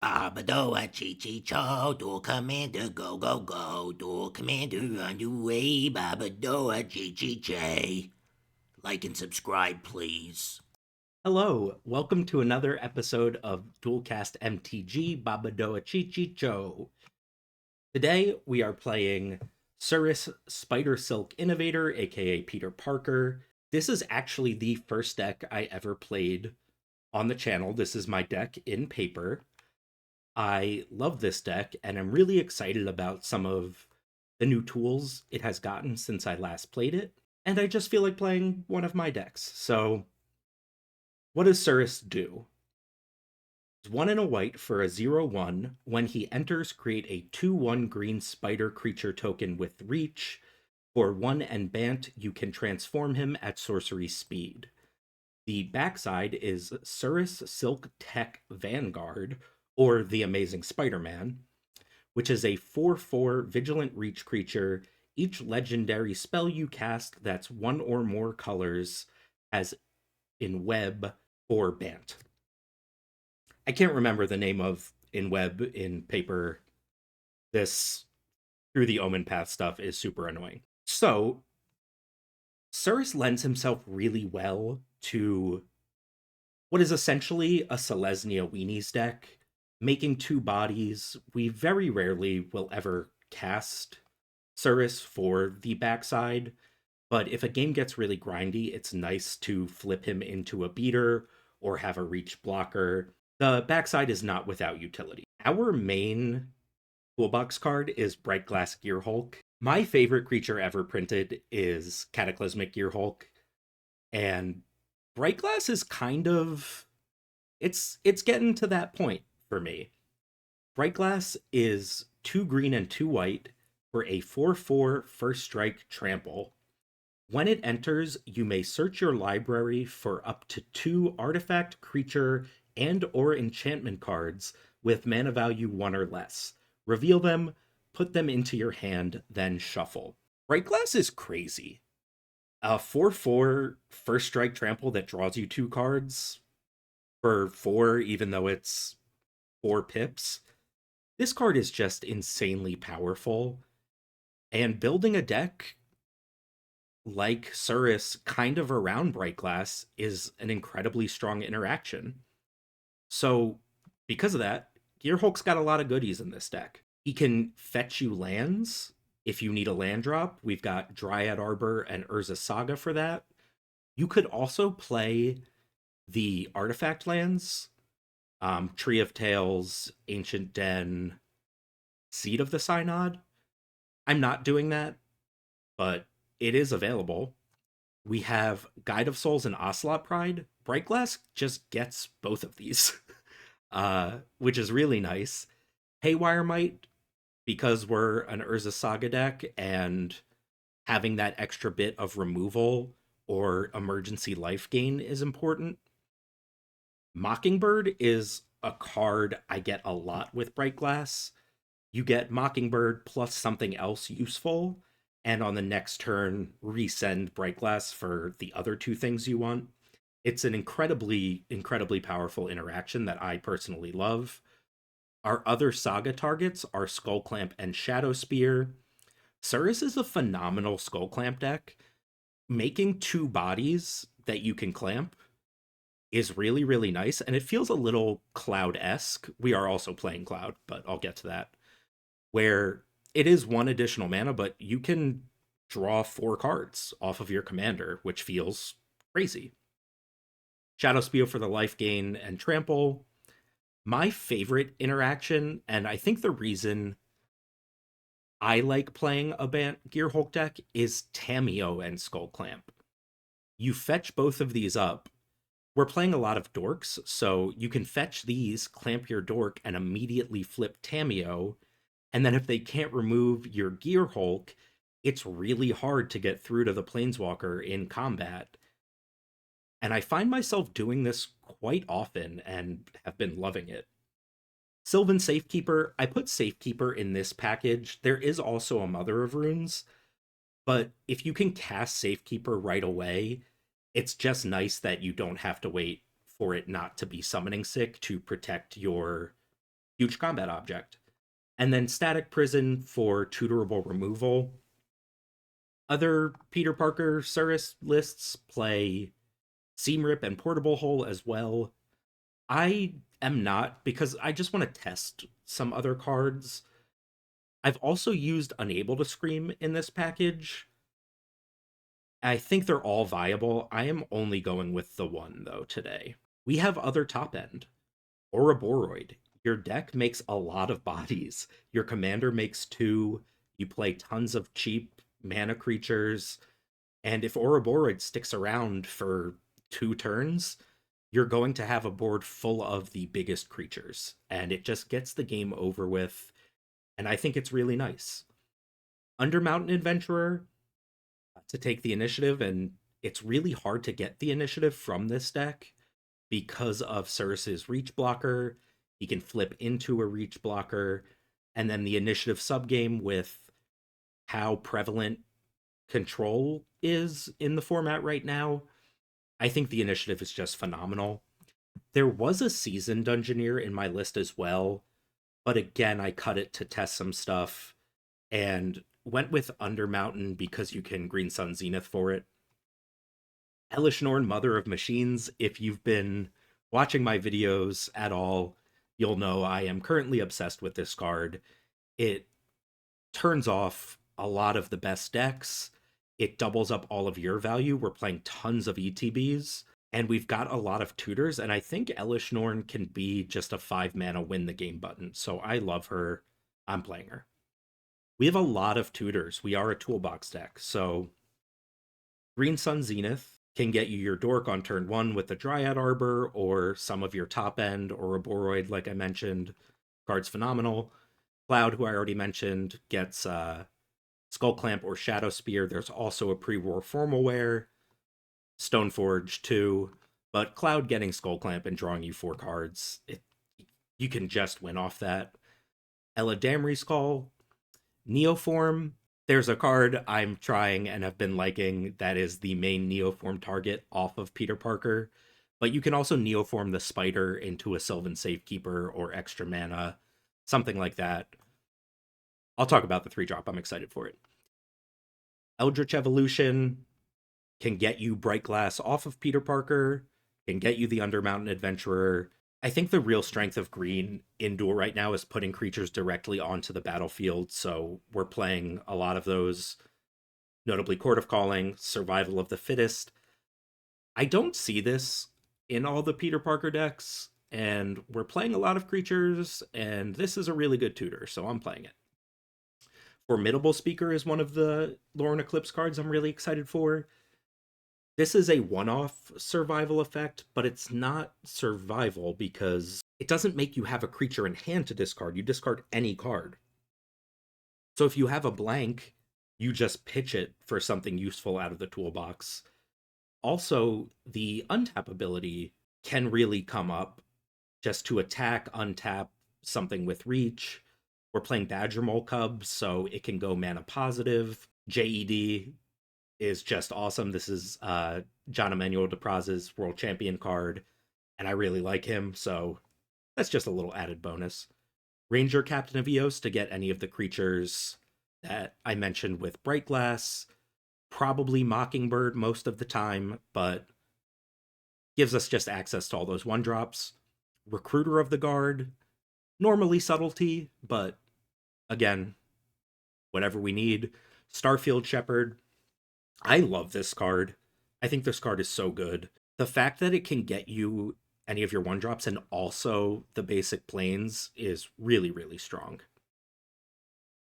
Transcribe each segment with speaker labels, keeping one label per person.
Speaker 1: Babadoa Chi Duel Commander, go go go, Duel Commander on the way, Babadoa Chi. Like and subscribe, please.
Speaker 2: Hello, welcome to another episode of Duelcast MTG Babadoa Chichicho. Today we are playing Surris Spidersilk Innovator, aka Peter Parker. This is actually the first deck I ever played on the channel. This is my deck in paper. I love this deck and I'm really excited about some of the new tools it has gotten since I last played it. And I just feel like playing one of my decks. So what does Surris do? It's 1 and a white for a 0/1. When he enters, create a 2/1 green spider creature token with reach. For 1 and Bant, you can transform him at sorcery speed. The backside is Surris Silk Tech Vanguard, or the Amazing Spider-Man, which is a 4/4 Vigilant Reach creature. Each legendary spell you cast that's one or more colors has in web or Bant. I can't remember the name of in web in paper. This Through the Omenpaths stuff is super annoying. So Surris lends himself really well to what is essentially a Selesnya Weenies deck. Making two bodies, we very rarely will ever cast Surris for the backside, but if a game gets really grindy, it's nice to flip him into a beater or have a reach blocker. The backside is not without utility. Our main toolbox card is Bright Glass Gearhulk. My favorite creature ever printed is Cataclysmic Gearhulk, and Bright Glass is kind of it's getting to that point for me. Bright Glass is 2 green and 2 white for a 4/4 first strike trample. When it enters, you may search your library for up to 2 artifact, creature, and or enchantment cards with mana value 1 or less. Reveal them, put them into your hand, then shuffle. Bright Glass is crazy. A 4/4 first strike trample that draws you 2 cards for 4, even though it's 4 pips. This card is just insanely powerful. And building a deck like Surris kind of around Bright Glass is an incredibly strong interaction. So, because of that, Gearhulk's got a lot of goodies in this deck. He can fetch you lands if you need a land drop. We've got Dryad Arbor and Urza Saga for that. You could also play the artifact lands, Tree of Tales, Ancient Den, Seed of the Synod. I'm not doing that, but it is available. We have Guide of Souls and Ocelot Pride. Bright Glass just gets both of these, which is really nice. Haywire Might, because we're an Urza Saga deck, and having that extra bit of removal or emergency life gain is important. Mockingbird is a card I get a lot with Bright Glass. You get Mockingbird plus something else useful, and on the next turn, resend Bright Glass for the other 2 things you want. It's an incredibly powerful interaction that I personally love. Our other Saga targets are Skull Clamp and Shadow Spear. Surris is a phenomenal Skull Clamp deck. Making 2 bodies that you can clamp is really, really nice, and it feels a little Cloud-esque. We are also playing Cloud, but I'll get to that. Where it is 1 additional mana, but you can draw 4 cards off of your commander, which feels crazy. Shadow Spear for the life gain and trample. My favorite interaction, and I think the reason I like playing a Bant Gearhulk deck, is Tamiyo and Skull Clamp. You fetch both of these up. We're playing a lot of dorks, so you can fetch these, clamp your dork, and immediately flip Tamiyo. And then if they can't remove your Gearhulk, it's really hard to get through to the Planeswalker in combat. And I find myself doing this quite often and have been loving it. Sylvan Safekeeper, I put Safekeeper in this package. There is also a Mother of Runes, but if you can cast Safekeeper right away, it's just nice that you don't have to wait for it not to be summoning sick to protect your huge combat object. And then Static Prison for tutorable removal. Other Peter Parker Surris lists play Seam Rip and Portable Hole as well. I am not, because I just want to test some other cards. I've also used Unable to Scream in this package. I think they're all viable. I am only going with the one, though, today. We have other top end. Ouroboros. Your deck makes a lot of bodies. Your commander makes 2. You play tons of cheap mana creatures. And if Ouroboros sticks around for 2 turns, you're going to have a board full of the biggest creatures. And it just gets the game over with. And I think it's really nice. Undermountain Adventurer to take the initiative, and it's really hard to get the initiative from this deck because of Surris's reach blocker. He can flip into a reach blocker, and then the initiative subgame with how prevalent control is in the format right now. I think the initiative is just phenomenal. There was a Seasoned Dungeoneer in my list as well, but again, I cut it to test some stuff and went with Undermountain because you can Green Sun Zenith for it. Elish Norn, Mother of Machines. If you've been watching my videos at all, you'll know I am currently obsessed with this card. It turns off a lot of the best decks. It doubles up all of your value. We're playing tons of ETBs, and we've got a lot of tutors, and I think Elish Norn can be just a 5-mana win the game button. So I love her. I'm playing her. We have a lot of tutors. We are a toolbox deck. So Green Sun Zenith can get you your dork on turn 1 with the Dryad Arbor, or some of your top end, or a Boroid, like I mentioned. Card's phenomenal. Cloud, who I already mentioned, gets Skull Clamp or Shadow Spear. There's also a pre-war formal wear. Stoneforge too. But Cloud getting Skull Clamp and drawing you 4 cards, you can just win off that. Ella Damri Skull. Neoform. There's a card I'm trying and have been liking that is the main Neoform target off of Peter Parker. But you can also Neoform the Spider into a Sylvan Safekeeper or extra mana, something like that. I'll talk about the 3-drop. I'm excited for it. Eldritch Evolution can get you Bright Glass off of Peter Parker, can get you the Undermountain Adventurer. I think the real strength of green in Duel right now is putting creatures directly onto the battlefield, so we're playing a lot of those, notably Court of Calling, Survival of the Fittest. I don't see this in all the Peter Parker decks, and we're playing a lot of creatures, and this is a really good tutor, so I'm playing it. Formidable Speaker is one of the Lauren Eclipse cards I'm really excited for. This is a one-off survival effect, but it's not survival because it doesn't make you have a creature in hand to discard. You discard any card. So if you have a blank, you just pitch it for something useful out of the toolbox. Also, the untap ability can really come up just to attack, untap something with reach. We're playing Badger Mole Cub, so it can go mana positive. JED is just awesome. This is John Emmanuel DePraz's world champion card, and I really like him, so that's just a little added bonus. Ranger Captain of Eos to get any of the creatures that I mentioned with Bright Glass. Probably Mockingbird most of the time, but gives us just access to all those 1-drops. Recruiter of the Guard, normally Subtlety, but again, whatever we need. Starfield Shepherd. I love this card. I think this card is so good. The fact that it can get you any of your 1-drops and also the basic planes is really, really strong.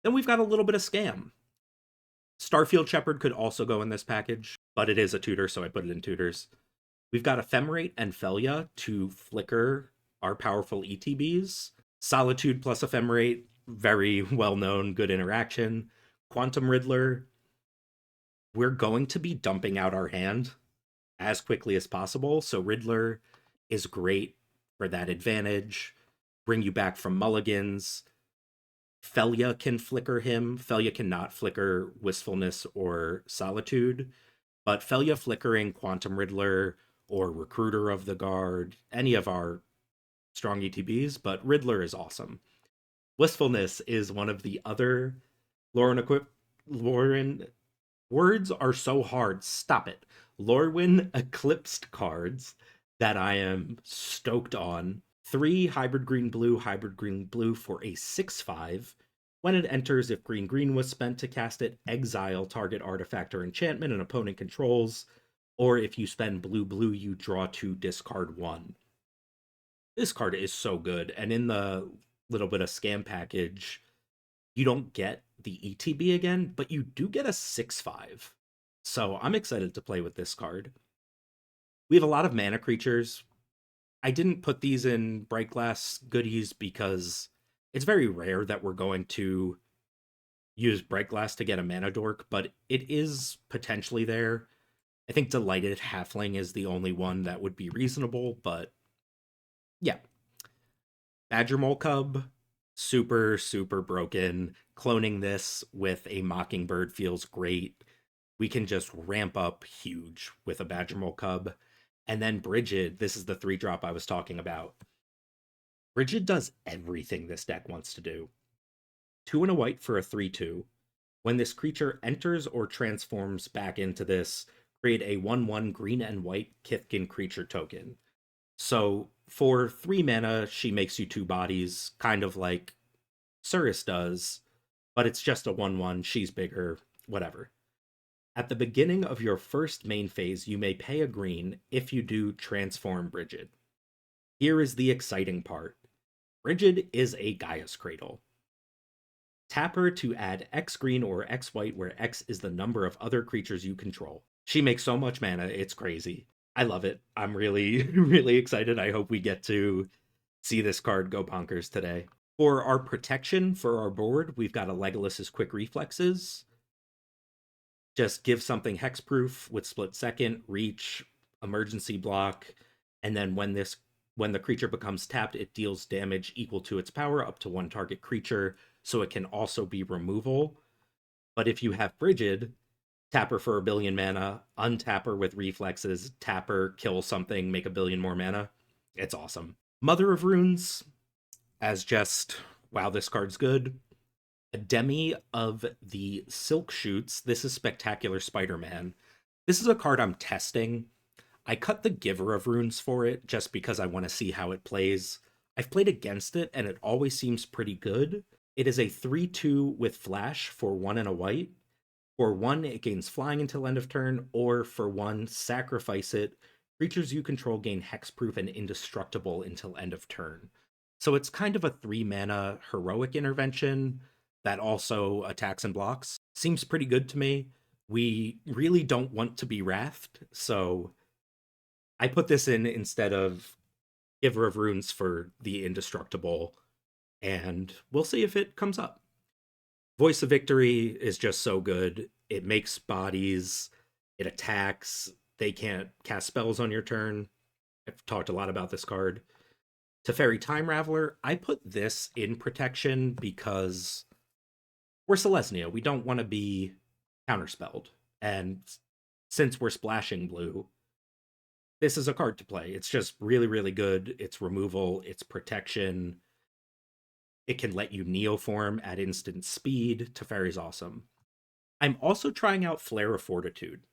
Speaker 2: Then we've got a little bit of Scam. Starfield Shepherd could also go in this package, but it is a tutor, so I put it in tutors. We've got Ephemerate and Felia to flicker our powerful ETBs. Solitude plus Ephemerate, very well-known, good interaction. Quantum Riddler. We're going to be dumping out our hand as quickly as possible, so Riddler is great for that advantage. Bring you back from mulligans. Felia can flicker him. Felia cannot flicker Wistfulness or Solitude, but Felia flickering Quantum Riddler or Recruiter of the Guard, any of our strong ETBs, but Riddler is awesome. Wistfulness is one of the other Lauren words are so hard. Stop it. Lorwyn Eclipsed cards that I am stoked on. 3 hybrid green blue for a 6/5. When it enters, if green green was spent to cast it, exile target artifact or enchantment an opponent controls, or if you spend blue blue, you draw 2, discard 1. This card is so good, and in the little bit of scam package, you don't get the ETB again, but you do get a 6/5. So I'm excited to play with this card. We have a lot of mana creatures. I didn't put these in Bright Glass goodies because it's very rare that we're going to use Bright Glass to get a mana dork, but it is potentially there. I think Delighted Halfling is the only one that would be reasonable, but yeah. Badger Mole Cub, super, super broken. Cloning this with a Mockingbird feels great. We can just ramp up huge with a Badger Mole Cub. And then Brigid, this is the 3-drop I was talking about. Brigid does everything this deck wants to do. 2 and a white for a 3/2. When this creature enters or transforms back into this, create a 1/1 green and white Kithkin creature token. So for 3 mana, she makes you 2 bodies, kind of like Surris does, but it's just a 1/1, she's bigger, whatever. At the beginning of your first main phase, you may pay a green. If you do, transform Brigid. Here is the exciting part. Brigid is a Gaia's Cradle. Tap her to add X green or X white, where X is the number of other creatures you control. She makes so much mana, it's crazy. I love it. I'm really, really excited. I hope we get to see this card go bonkers today. For our protection for our board, we've got a Legolas's Quick Reflexes. Just give something hexproof with split second, reach, emergency block, and then when the creature becomes tapped, it deals damage equal to its power up to 1 target creature, so it can also be removal. But if you have Brigid, tap her for 1 billion mana, untap her with reflexes, tap her, kill something, make 1 billion more mana. It's awesome. Mother of Runes, as just, wow, this card's good. A Demi of the Silk Shoots. This is Spectacular Spider-Man. This is a card I'm testing. I cut the Giver of Runes for it just because I want to see how it plays. I've played against it, and it always seems pretty good. It is a 3/2 with Flash for 1 and a white. For 1, it gains flying until end of turn, or for 1, sacrifice it. Creatures you control gain hexproof and indestructible until end of turn. So it's kind of a 3-mana heroic intervention that also attacks and blocks. Seems pretty good to me. We really don't want to be Wrathed, so I put this in instead of Giver of Runes for the indestructible, and we'll see if it comes up. Voice of Victory is just so good. It makes bodies, it attacks, they can't cast spells on your turn. I've talked a lot about this card. Teferi Time Raveler, I put this in protection because we're Selesnya. We don't want to be counterspelled. And since we're splashing blue, this is a card to play. It's just really, really good. It's removal, it's protection. It can let you Neoform at instant speed. Teferi's awesome. I'm also trying out Flare of Fortitude.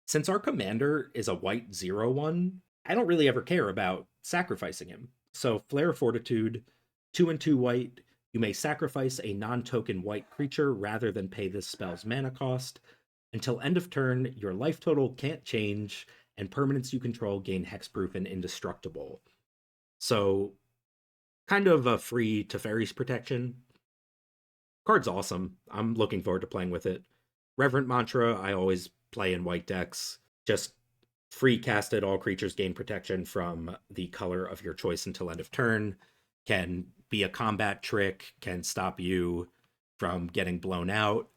Speaker 2: Since our commander is a white 0/1, I don't really ever care about sacrificing him. So Flare of Fortitude, 2 and 2 white, you may sacrifice a non-token white creature rather than pay this spell's mana cost. Until end of turn, your life total can't change, and permanents you control gain hexproof and indestructible. So kind of a free Teferi's protection. Card's awesome. I'm looking forward to playing with it. Reverent Mantra, I always play in white decks. Just free cast it, all creatures gain protection from the color of your choice until end of turn. Can be a combat trick, can stop you from getting blown out.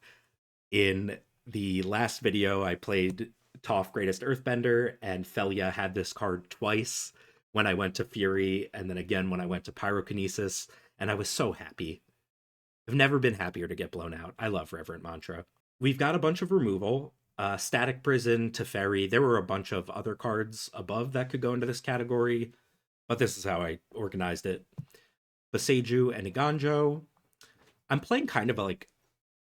Speaker 2: In the last video, I played Toph Greatest Earthbender, and Felia had this card twice when I went to Fury, and then again when I went to Pyrokinesis, and I was so happy. I've never been happier to get blown out. I love Reverent Mantra. We've got a bunch of removal. Static Prison, Teferi. There were a bunch of other cards above that could go into this category. but this is how I organized it. Boseiju and Iganjo. I'm playing kind of like,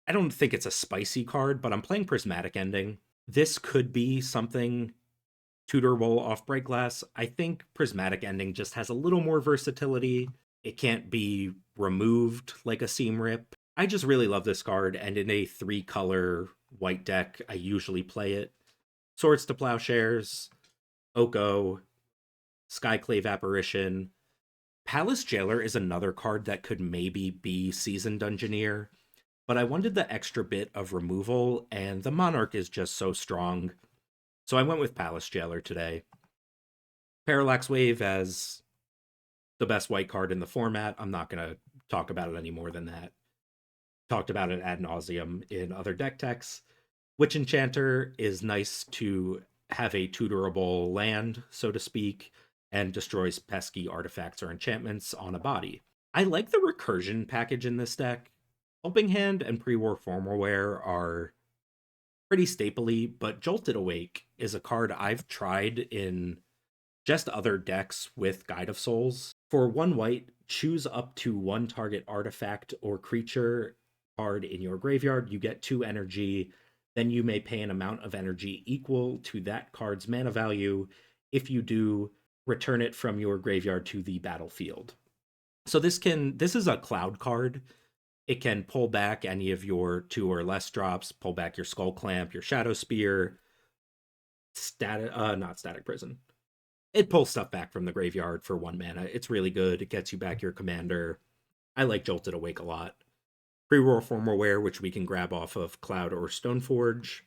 Speaker 2: I don't think it's a spicy card, but I'm playing Prismatic Ending. This could be something tutorable off Bright Glass. I think Prismatic Ending just has a little more versatility. It can't be removed like a Seam Rip. I just really love this card, and in a 3-color white deck, I usually play it. Swords to Plowshares, Oko, Skyclave Apparition. Palace Jailer is another card that could maybe be Seasoned Dungeoneer, but I wanted the extra bit of removal, and the Monarch is just so strong. So I went with Palace Jailer today. Parallax Wave as the best white card in the format. I'm not going to talk about it any more than that. Talked about it ad nauseum in other deck techs. Witch Enchanter is nice to have a tutorable land, so to speak, and destroys pesky artifacts or enchantments on a body. I like the recursion package in this deck. Helping Hand and Pre-War Formalware are pretty stapley, but Jolted Awake is a card I've tried in just other decks with Guide of Souls. For 1 white, choose up to 1 target artifact or creature card in your graveyard. You get 2 energy. Then you may pay an amount of energy equal to that card's mana value. If you do, return it from your graveyard to the battlefield. So this is a cloud card. It can pull back any of your 2 or less drops, pull back your Skull Clamp, your Shadow Spear, not Static Prison. It pulls stuff back from the graveyard for 1 mana. It's really good. It gets you back your commander. I like Jolted Awake a lot. Pre-War Formalware, which we can grab off of Cloud or Stoneforge.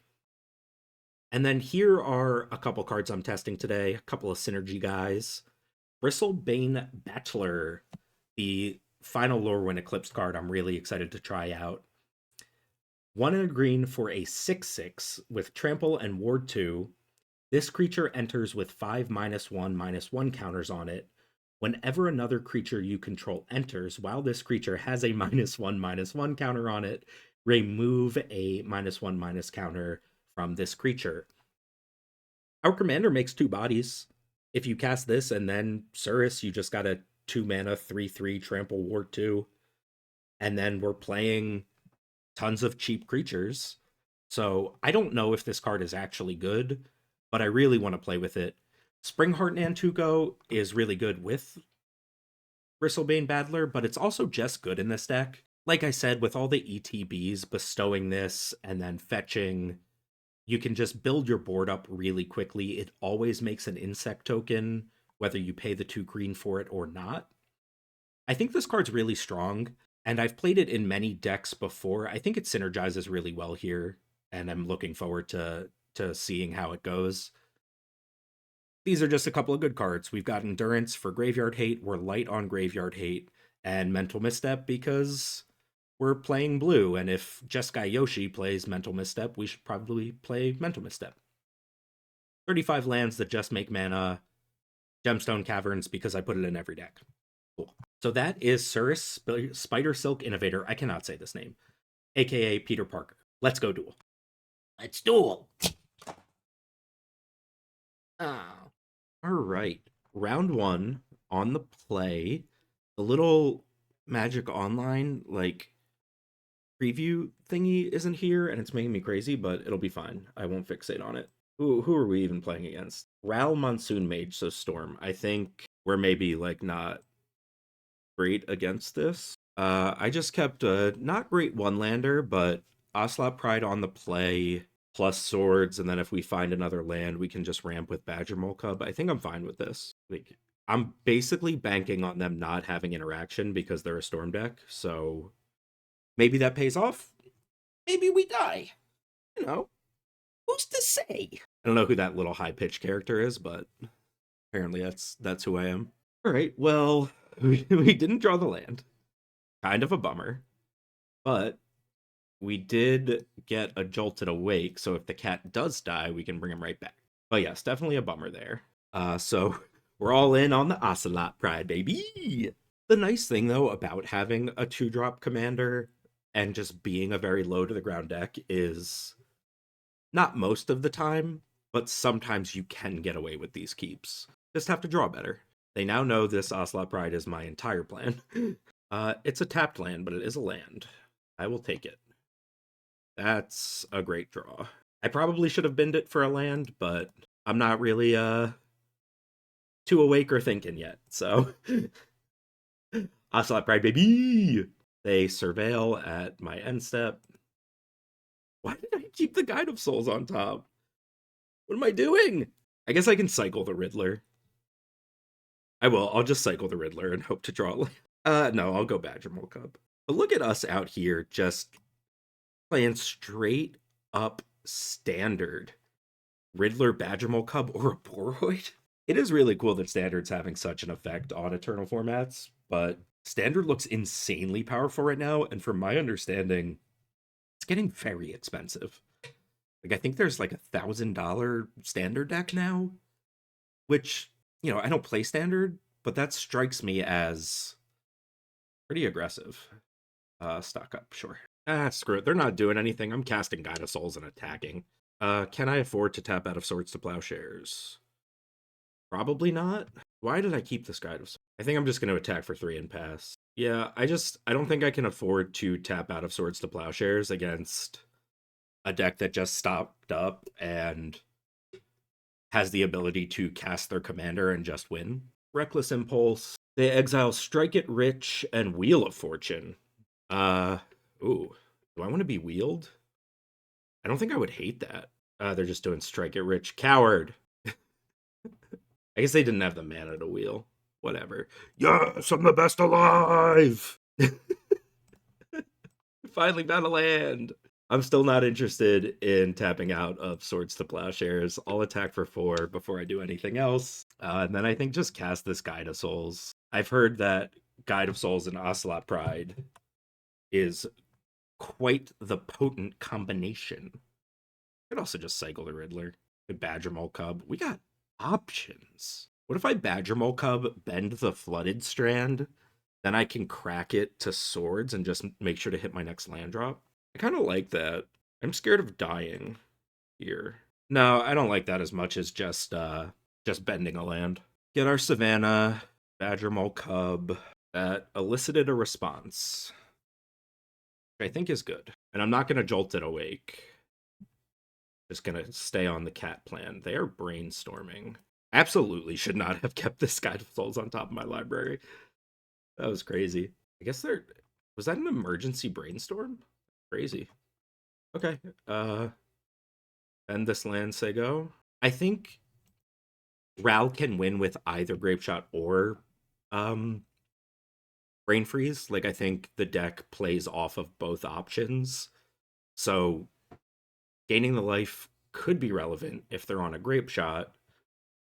Speaker 2: And then here are a couple cards I'm testing today, a couple of synergy guys. Bristlebane Battler, the final Lorwyn Eclipse card I'm really excited to try out. 1 and a green for a 6/6 with Trample and Ward 2. This creature enters with 5 -1/-1 counters on it. Whenever another creature you control enters, while this creature has a -1/-1 counter on it, remove a -1/- counter from this creature. Our commander makes 2 bodies. If you cast this and then Surris, you just got a 2 mana 3/3 Trample Ward 2. And then we're playing tons of cheap creatures. So I don't know if this card is actually good, but I really want to play with it. Springheart Nantuko is really good with Bristlebane Battler, but it's also just good in this deck. Like I said, with all the ETBs bestowing this and then fetching, you can just build your board up really quickly. It always makes an insect token, whether you pay the 2 green for it or not. I think this card's really strong, and I've played it in many decks before. I think it synergizes really well here, and I'm looking forward to seeing how it goes. These are just a couple of good cards. We've got Endurance for Graveyard Hate. We're light on Graveyard Hate, and Mental Misstep because we're playing blue, and if Jeskai Yoshi plays Mental Misstep, we should probably play Mental Misstep. 35 lands that just make mana. Gemstone Caverns because I put it in every deck. Cool. So that is Surris Spidersilk Innovator. I cannot say this name. AKA Peter Parker. Let's go duel.
Speaker 1: Let's duel.
Speaker 2: Oh. All right. Round 1 on the play. The little Magic Online, preview thingy isn't here, and it's making me crazy, but it'll be fine. I won't fixate on it. Who are we even playing against? Ral Monsoon Mage, so Storm. I think we're maybe, not great against this. I just kept a not great 1-lander, but Ocelot Pride on the play, plus swords, and then if we find another land, we can just ramp with Badger Mole Cub. I think I'm fine with this. I'm basically banking on them not having interaction because they're a Storm deck, so maybe that pays off. Maybe we die. Who's to say? I don't know who that little high-pitched character is, but apparently that's who I am. All right, well, we didn't draw the land. Kind of a bummer. But we did get a Jolted Awake, so if the cat does die, we can bring him right back. But yes, definitely a bummer there. So we're all in on the Ocelot Pride, baby! The nice thing, though, about having a 2-drop commander and just being a very low-to-the-ground deck is not most of the time, but sometimes you can get away with these keeps. Just have to draw better. They now know this Ocelot Pride is my entire plan. It's a tapped land, but it is a land. I will take it. That's a great draw. I probably should have binned it for a land, but I'm not really too awake or thinking yet. So Ocelot Pride, baby! They surveil at my end step. Why did I keep the Guide of Souls on top? What am I doing? I guess I can cycle the Riddler. I will. I'll just cycle the Riddler and hope to draw. No, I'll go Badgermole Cub. But look at us out here just playing straight up standard Riddler, Badgermole Cub, or a Boroid. It is really cool that Standard's having such an effect on Eternal formats, but Standard looks insanely powerful right now, and from my understanding, it's getting very expensive. Like, I think there's like $1,000 Standard deck now, which, you know, I don't play Standard, but that strikes me as pretty aggressive. Stock up, sure. Screw it. They're not doing anything. I'm casting Guide of Souls and attacking. Can I afford to tap out of Swords to Plowshares? Probably not. Why did I keep this Guide of Souls? I think I'm just going to attack for 3 and pass. Yeah, I don't think I can afford to tap out of Swords to Plowshares against a deck that just stopped up and has the ability to cast their commander and just win. Reckless Impulse. They exile Strike It Rich and Wheel of Fortune. Ooh. Do I want to be wheeled? I don't think I would hate that. They're just doing Strike It Rich. Coward. I guess they didn't have the mana to wheel. Whatever. Yes, I'm the best alive! Finally got a land! I'm still not interested in tapping out of Swords to Plowshares. I'll attack for 4 before I do anything else. And then I think just cast this Guide of Souls. I've heard that Guide of Souls and Ocelot Pride is quite the potent combination. Could also just cycle the Riddler. Could Badgermole Cub. We got options. What if I Badgermole Cub, bend the Flooded Strand, then I can crack it to Swords and just make sure to hit my next land drop? I kind of like that. I'm scared of dying here. No, I don't like that as much as just bending a land. Get our Savannah, Badgermole Cub. That elicited a response, which I think is good. And I'm not going to jolt it awake. Just going to stay on the cat plan. They are brainstorming. Absolutely should not have kept this Guide of Souls on top of my library. That was crazy. I guess was that an emergency brainstorm? Crazy. Okay. End this land, say go. I think Ral can win with either Grape Shot or Brain Freeze. Like, I think the deck plays off of both options. So gaining the life could be relevant if they're on a Grape Shot,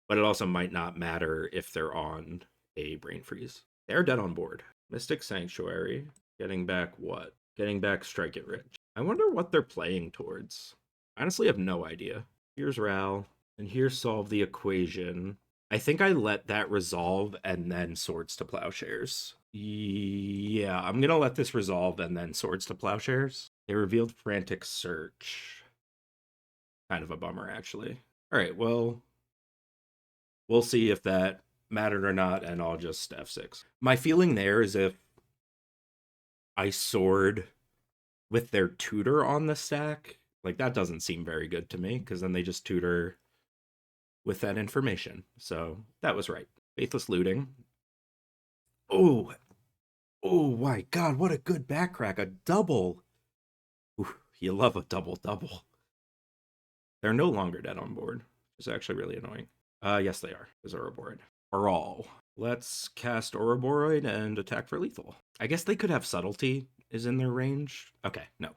Speaker 2: but it also might not matter if they're on a Brain Freeze. They're dead on board. Mystic Sanctuary. Getting back what? Getting back Strike It Rich. I wonder what they're playing towards. I honestly have no idea. Here's Ral, and here's Solve the Equation. I think I let that resolve and then Swords to Plowshares. Yeah, I'm going to let this resolve and then Swords to Plowshares. They revealed Frantic Search. Kind of a bummer, actually. All right, well, we'll see if that mattered or not, and I'll just F6. My feeling there is if I sword with their tutor on the stack, like, that doesn't seem very good to me, because then they just tutor with that information. So that was right. Faithless Looting. Oh my god, what a good back crack. A double. Ooh, you love a double. They're no longer dead on board. It's actually really annoying. Yes, they are. There's Ouroboros. Brawl. Let's cast Ouroboros and attack for lethal. I guess they could have Subtlety is in their range. Okay, no.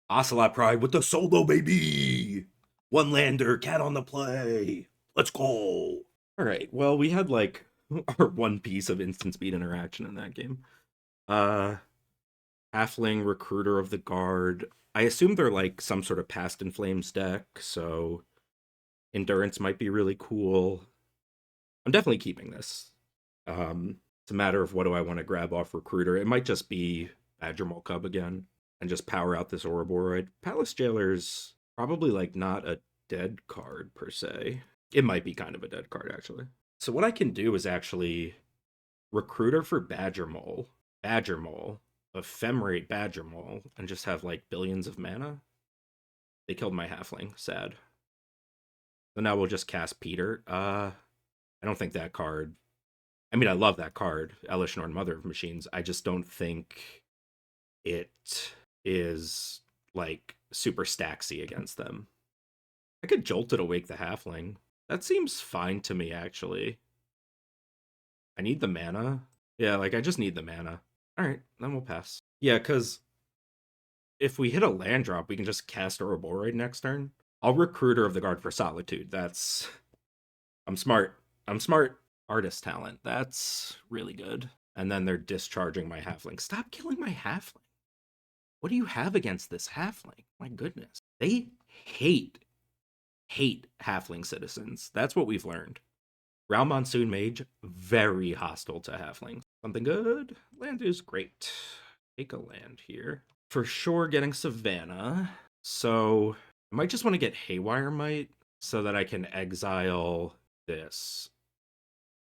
Speaker 2: Ocelot Pride with the solo, baby! One lander, cat on the play. Let's go. All right, well, we had like our one piece of instant speed interaction in that game. Halfling, Recruiter of the Guard. I assume they're like some sort of Past in Flames deck, so Endurance might be really cool. I'm definitely keeping this. It's a matter of what do I want to grab off Recruiter. It might just be Badgermole Cub again and just power out this Ouroboros. Palace Jailer's probably like not a dead card per se. It might be kind of a dead card, actually. So what I can do is actually Recruiter for Badger Mole, Ephemerate Badger Mole, and just have like billions of mana. They killed my halfling. Sad. So now we'll just cast Peter. I don't think that card. I mean, I love that card, Elishnorn, Mother of Machines. I just don't think it is like super stacksy against them. I could Jolt it Awake the Halfling. That seems fine to me, actually. I need the mana. Yeah, like I just need the mana. All right, then we'll pass. Yeah, because if we hit a land drop, we can just cast Ouroboros next turn. I'll Recruiter of the Guard for Solitude. That's... I'm smart. I'm smart. Artist talent. That's really good. And then they're discharging my halfling. Stop killing my halfling. What do you have against this halfling? My goodness. They hate halfling citizens. That's what we've learned. Round Monsoon Mage, very hostile to halflings. Something good. Land is great. Take a land here. For sure getting Savannah. So I might just want to get Haywire Might so that I can exile this.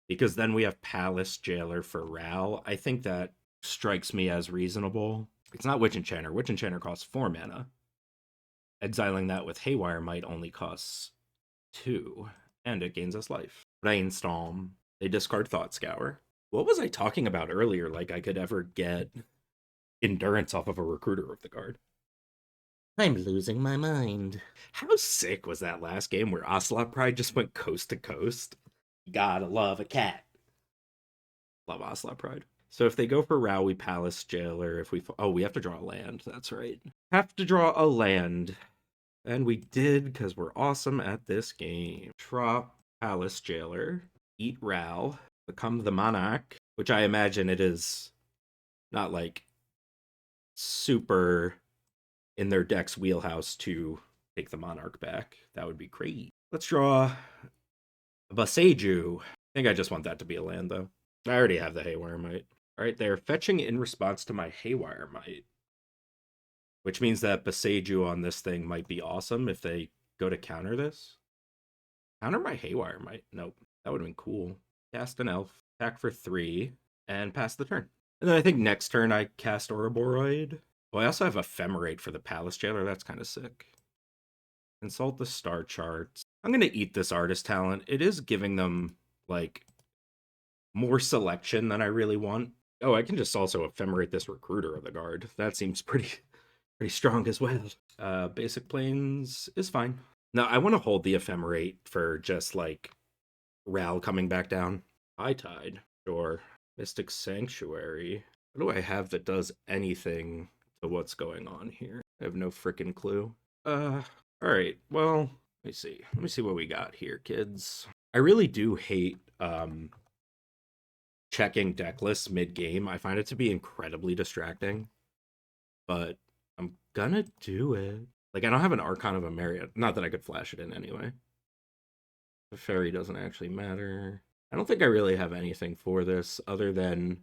Speaker 2: Because then we have Palace Jailer for Ral. I think that strikes me as reasonable. It's not Witch Enchanter. Witch Enchanter costs 4 mana. Exiling that with Haywire Might only costs 2. And it gains us life. Brainstorm. They discard Thought Scour. What was I talking about earlier? Like I could ever get Endurance off of a Recruiter of the Guard.
Speaker 1: I'm losing my mind.
Speaker 2: How sick was that last game where Ocelot Pride just went coast to coast? Gotta love a cat. Love Ocelot Pride. So if they go for Row, we Palace Jailer. If we... Oh, we have to draw a land. That's right. Have to draw a land. And we did, because we're awesome at this game. Drop Palace Jailer. Eat Ral. Become the Monarch. Which I imagine it is not, like, super in their deck's wheelhouse to take the Monarch back. That would be crazy. Let's draw Boseiju. I think I just want that to be a land, though. I already have the Haywire Might. All right, they're fetching in response to my Haywire Might, which means that Boseiju on this thing might be awesome if they go to counter this. Counter my Haywire Might? Nope. That would have been cool. Cast an elf, attack for 3, and pass the turn. And then I think next turn I cast Ouroboros. Oh, I also have Ephemerate for the Palace Jailer. That's kind of sick. Consult the star charts. I'm going to eat this artist talent. It is giving them, like, more selection than I really want. Oh, I can just also Ephemerate this Recruiter of the Guard. That seems pretty strong as well. Basic Plains is fine. Now, I want to hold the Ephemerate for just, like, Ral coming back down. High Tide. Sure. Mystic Sanctuary. What do I have that does anything to what's going on here? I have no freaking clue. Alright, well, let me see. Let me see what we got here, kids. I really do hate, checking deck lists mid-game. I find it to be incredibly distracting. But I'm gonna do it. Like, I don't have an Archon of Emeria. Not that I could flash it in anyway. The Teferi doesn't actually matter. I don't think I really have anything for this other than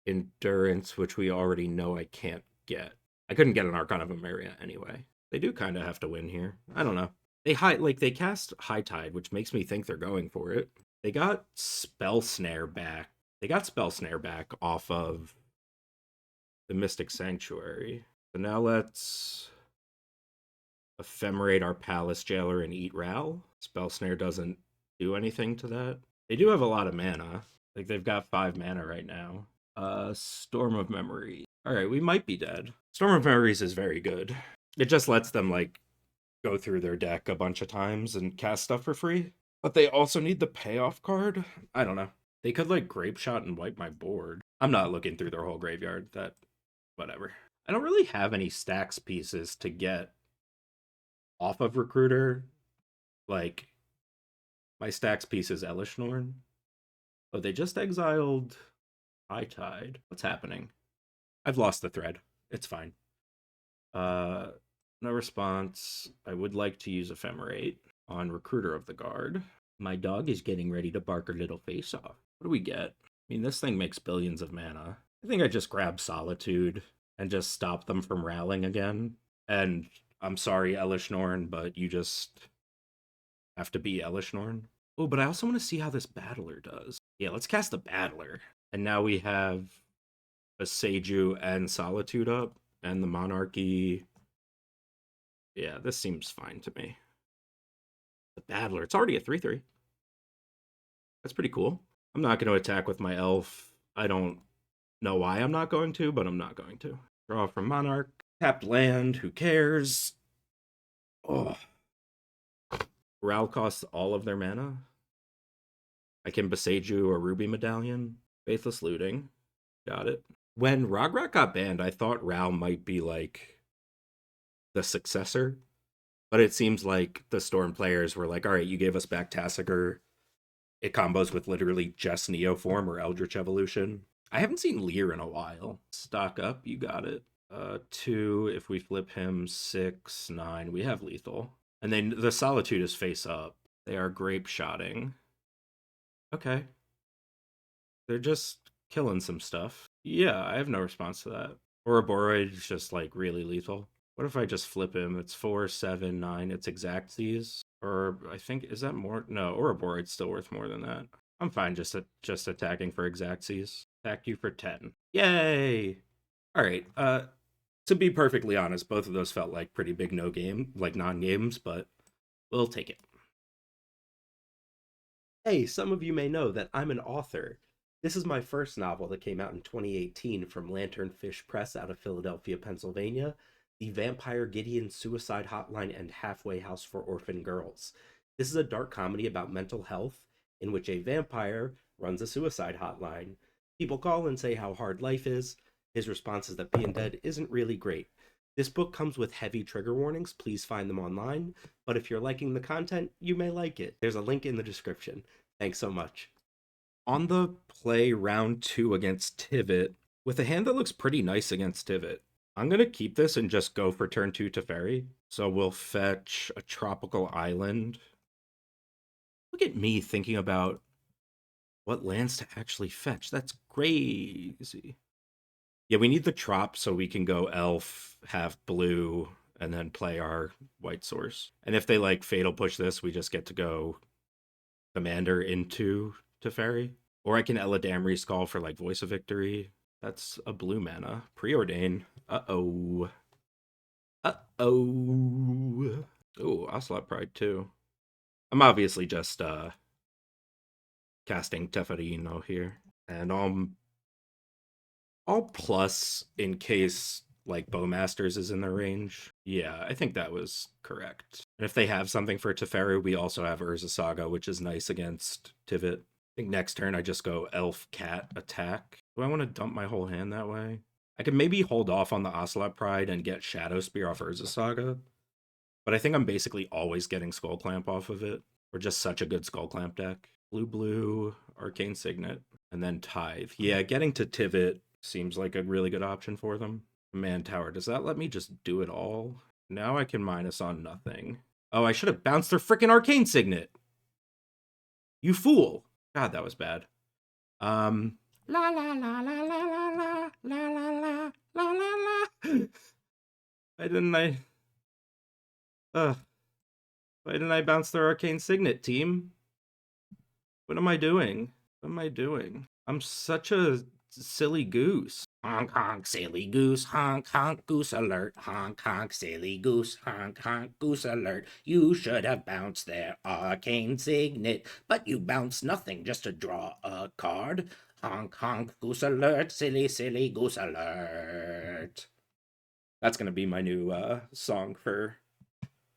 Speaker 2: Endurance, which we already know I can't get. I couldn't get an Archon of Emeria anyway. They do kind of have to win here. I don't know. They cast High Tide, which makes me think they're going for it. They got Spell Snare back. They got Spell Snare back off of the Mystic Sanctuary. So now let's Ephemerate our Palace Jailer and eat Ral. Spell Snare doesn't do anything to that. They do have a lot of mana. Like, they've got 5 mana right now. Storm of Memory. Alright, we might be dead. Storm of Memories is very good. It just lets them, like, go through their deck a bunch of times and cast stuff for free. But they also need the payoff card? I don't know. They could, like, Grape Shot and wipe my board. I'm not looking through their whole graveyard. Whatever. I don't really have any stacks pieces to get off of Recruiter. Like, my stacks piece is Elishnorn. Oh, they just exiled High Tide. What's happening? I've lost the thread. It's fine. No response. I would like to use Ephemerate on Recruiter of the Guard. My dog is getting ready to bark her little face off. What do we get? I mean, this thing makes billions of mana. I think I just grab Solitude and just stop them from rallying again. And I'm sorry, Elishnorn, but you just have to be Elishnorn. Oh, but I also want to see how this Battler does. Yeah, let's cast the Battler. And now we have a Seiju and Solitude up, and the Monarchy. Yeah, this seems fine to me. The Battler, it's already a 3/3. That's pretty cool. I'm not going to attack with my elf. I don't know why I'm not going to, but I'm not going to. Draw from Monarch. Tapped land, who cares? Oh. Ral costs all of their mana. I can Beseiju or Ruby Medallion. Faithless Looting. Got it. When Rograt got banned, I thought Ral might be like the successor, but it seems like the Storm players were like, all right, you gave us back Tassiger. It combos with literally just Neoform or Eldritch Evolution. I haven't seen Lear in a while. Stock up, you got it. 2, if we flip him, 6, 9, we have lethal. And then the Solitude is face up. They are grape shotting. Okay. They're just killing some stuff. Yeah, I have no response to that. Ouroboros is just like really lethal. What if I just flip him? It's 4, 7, 9. It's Exactsies. Or I think, is that more? No, Ouroboros still worth more than that. I'm fine just attacking for Exactsies. Attack you for 10. Yay! Alright, to be perfectly honest, both of those felt like pretty big non-games, but we'll take it. Hey, some of you may know that I'm an author. This is my first novel that came out in 2018 from Lanternfish Press out of Philadelphia, Pennsylvania, The Vampire Gideon Suicide Hotline and Halfway House for Orphan Girls. This is a dark comedy about mental health in which a vampire runs a suicide hotline. People call and say how hard life is. His response is that being dead isn't really great. This book comes with heavy trigger warnings. Please find them online. But if you're liking the content, you may like it. There's a link in the description. Thanks so much. On the play round 2 against Tivit, with a hand that looks pretty nice against Tivit, I'm going to keep this and just go for turn 2 Teferi. So we'll fetch a tropical island. Look at me thinking about what lands to actually fetch. That's crazy. Yeah, we need the trop so we can go elf, have blue, and then play our white source. And if they like fatal push this, we just get to go commander into Teferi. Or I can Eladamri's Call for like Voice of Victory. That's a blue mana. Preordain. Uh-oh. Uh-oh. Oh, Ocelot Pride too. I'm obviously just casting Teferi here. And I'll plus in case like Bowmasters is in their range. Yeah, I think that was correct. And if they have something for Teferi, we also have Urza Saga, which is nice against Tivit. I think next turn I just go Elf Cat attack. Do I want to dump my whole hand that way? I could maybe hold off on the Ocelot Pride and get Shadow Spear off Urza Saga. But I think I'm basically always getting Skull Clamp off of it. We're just such a good Skull Clamp deck. Blue, Arcane Signet, and then Tithe. Yeah, getting to Tivit seems like a really good option for them. Command Tower, does that let me just do it all? Now I can minus on nothing. Oh, I should have bounced their freaking Arcane Signet. You fool. God, that was bad. La la la la la la la la la la la la. Why didn't I? Why didn't I bounce their Arcane Signet, team? What am I doing? What am I doing? I'm such a silly goose.
Speaker 1: Honk honk silly goose, honk honk goose alert, honk honk silly goose, honk honk goose alert. You should have bounced their arcane signet, but you bounced nothing just to draw a card. Honk honk goose alert, silly silly goose alert.
Speaker 2: That's gonna be my new song for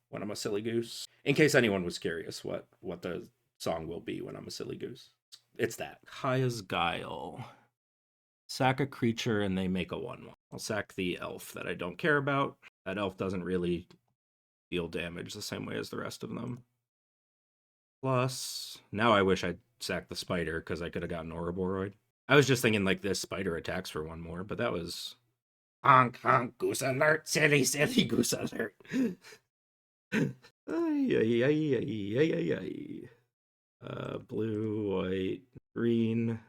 Speaker 2: when I'm a silly goose. In case anyone was curious what the song will be when I'm a silly goose. It's that. Kaya's Guile. Sack a creature and they make a 1/1. I'll sack the elf that I don't care about. That elf doesn't really deal damage the same way as the rest of them. Plus, now I wish I'd sacked the spider because I could have gotten Ouroboros. I was just thinking like this spider attacks for 1 more, but that was
Speaker 1: honk honk goose alert, silly silly goose alert.
Speaker 2: Ay, ay, ay, ay, ay, ay. Blue, white, green,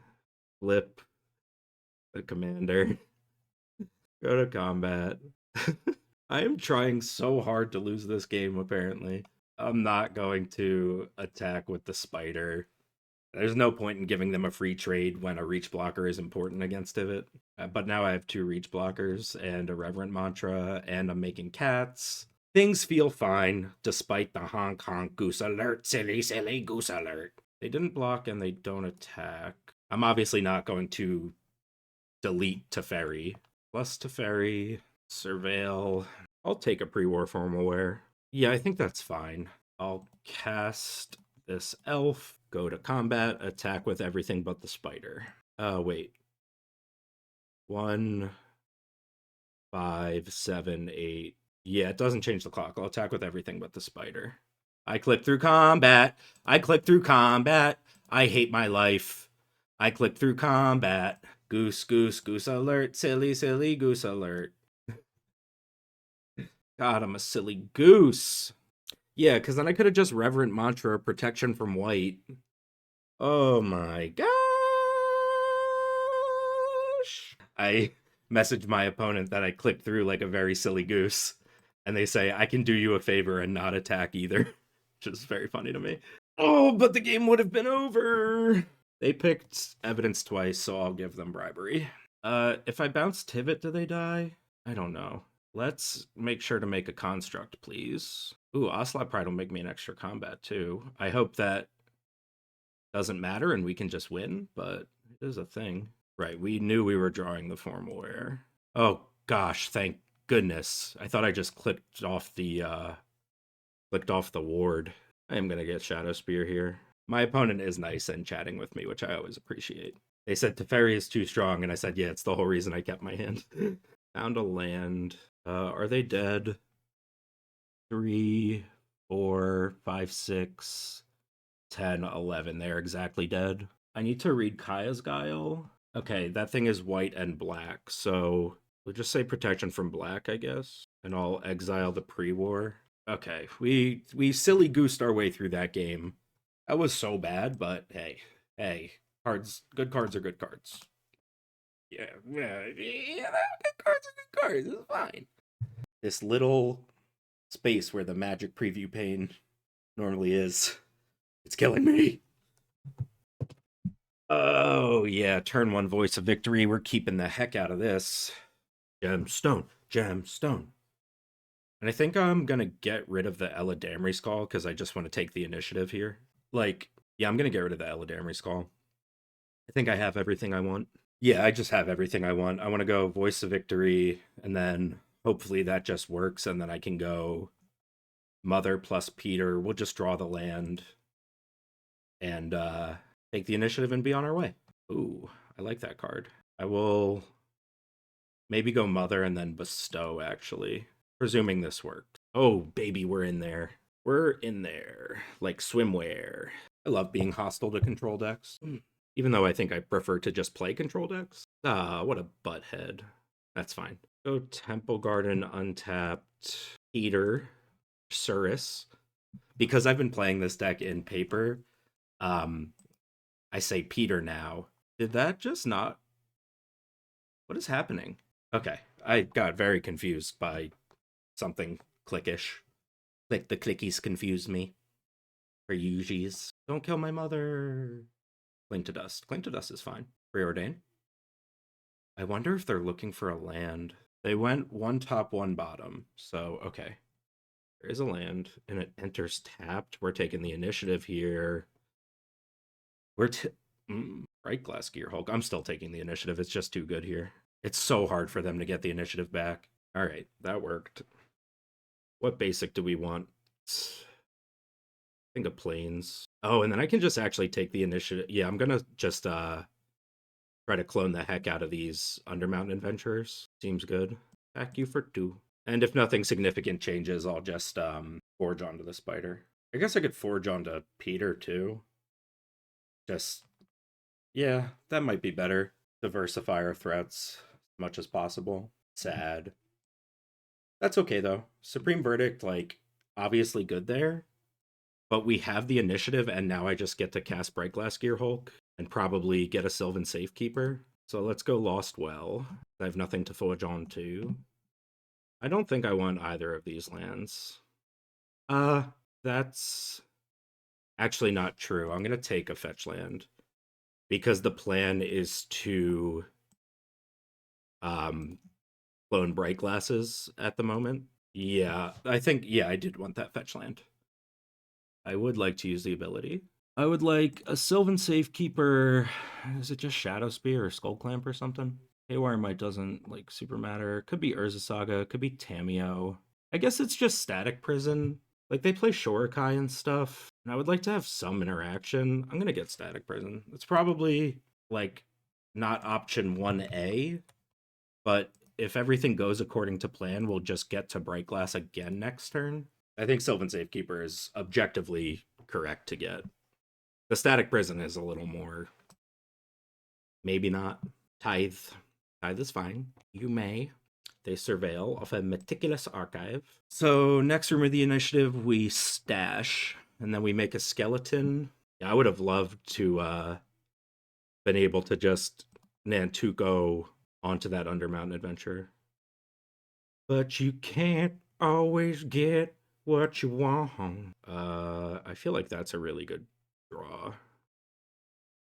Speaker 2: flip, the commander, go to combat. I am trying so hard to lose this game, apparently. I'm not going to attack with the spider. There's no point in giving them a free trade when a reach blocker is important against Tivit. But now I have 2 reach blockers and a Reverent Mantra, and I'm making cats. Things feel fine, despite the honk honk goose alert, silly silly goose alert. They didn't block and they don't attack. I'm obviously not going to delete Teferi. Plus Teferi, Surveil. I'll take a pre-war formal wear. Yeah, I think that's fine. I'll cast this elf, go to combat, attack with everything but the spider. Wait. 1, 5, 7, 8. Yeah, it doesn't change the clock. I'll attack with everything but the spider. I click through combat. I click through combat. I hate my life. I click through combat. Goose, goose, goose alert. Silly, silly goose alert. God, I'm a silly goose. Yeah, because then I could have just Reverent Mantra protection from white. Oh my gosh. I messaged my opponent that I clicked through like a very silly goose. And they say, I can do you a favor and not attack either. Which is very funny to me. Oh, but the game would have been over. They picked evidence twice, so I'll give them bribery. If I bounce Tivit, do they die? I don't know. Let's make sure to make a construct, please. Ooh, Ocelot Pride will make me an extra combat, too. I hope that doesn't matter and we can just win, but it is a thing. Right, we knew we were drawing the formal wear. Oh, gosh, thank goodness. I thought I just clicked off the ward. I am going to get Shadow Spear here. My opponent is nice and chatting with me, which I always appreciate. They said Teferi is too strong, and I said, yeah, it's the whole reason I kept my hand. Found a land. Are they dead? 3, 4, 5, 6, 10, 11. They're exactly dead. I need to read Kaya's Guile. Okay, that thing is white and black, so we'll just say protection from black, I guess. And I'll exile the pre-war. Okay, we silly goosed our way through that game. That was so bad, but hey, good cards are good cards. Yeah, good cards are good cards. It's fine. This little space where the magic preview pane normally is, it's killing me. Oh yeah, turn 1 voice of victory. We're keeping the heck out of this. Gemstone. And I think I'm gonna get rid of the Eladamri Skull because I just want to take the initiative here. Yeah, I'm gonna get rid of the Eladamri Skull. I think I have everything I want. Yeah, I just have everything I want. I want to go Voice of Victory, and then hopefully that just works, and then I can go Mother plus Peter. We'll just draw the land and take the initiative and be on our way. Ooh, I like that card. I will maybe go Mother and then Bestow, actually. Presuming this works. Oh, baby, we're in there. We're in there. Like swimwear. I love being hostile to control decks. Even though I think I prefer to just play control decks. Ah, what a butthead. That's fine. Go Temple Garden, untapped. Peter. Surris. Because I've been playing this deck in paper, I say Peter now. Did that just not... What is happening? Okay, I got very confused by something clickish. Like the clickies confused me. For Yuji's. Don't kill my mother. Cling to Dust. Cling to Dust is fine. Preordain. I wonder if they're looking for a land. They went 1 top, 1 bottom. So, okay. There is a land, and it enters tapped. We're taking the initiative here. We're Bright Glass Gear Hulk. I'm still taking the initiative. It's just too good here. It's so hard for them to get the initiative back. All right, that worked. What basic do we want? I think of Plains. Oh, and then I can just actually take the initiative. Yeah, I'm gonna just try to clone the heck out of these Undermountain Adventurers. Seems good. Back you for 2. And if nothing significant changes, I'll just forge onto the spider. I guess I could forge onto Peter too. Just, yeah, that might be better. Diversify our threats as much as possible. Sad. That's okay though. Supreme Verdict, like, obviously good there. But we have the initiative, and now I just get to cast Bright Glass Gear Hulk and probably get a Sylvan Safekeeper. So let's go Lost Well. I have nothing to forge on to. I don't think I want either of these lands. That's actually not true. I'm going to take a fetch land because the plan is to clone bright glasses at the moment. Yeah, I think, yeah, I did want that fetch land. I would like to use the ability. I would like a Sylvan Safekeeper. Is it just Shadow Spear or Skull Clamp or something? Haywire Might doesn't like super matter. Could be Urza Saga, could be Tamiyo. I guess it's just Static Prison. Like they play Shorikai and stuff, and I would like to have some interaction. I'm gonna get Static Prison. It's probably like not option 1A, but if everything goes according to plan, we'll just get to Bright Glass again next turn. I think Sylvan Safekeeper is objectively correct to get. The Static Prison is a little more. Maybe not. Tithe. Tithe is fine. You may. They surveil of a meticulous archive. So next room of the initiative, we stash, and then we make a skeleton. Yeah, I would have loved to been able to just Nantuko onto that Undermountain adventure. But you can't always get what you want. I feel like that's a really good draw.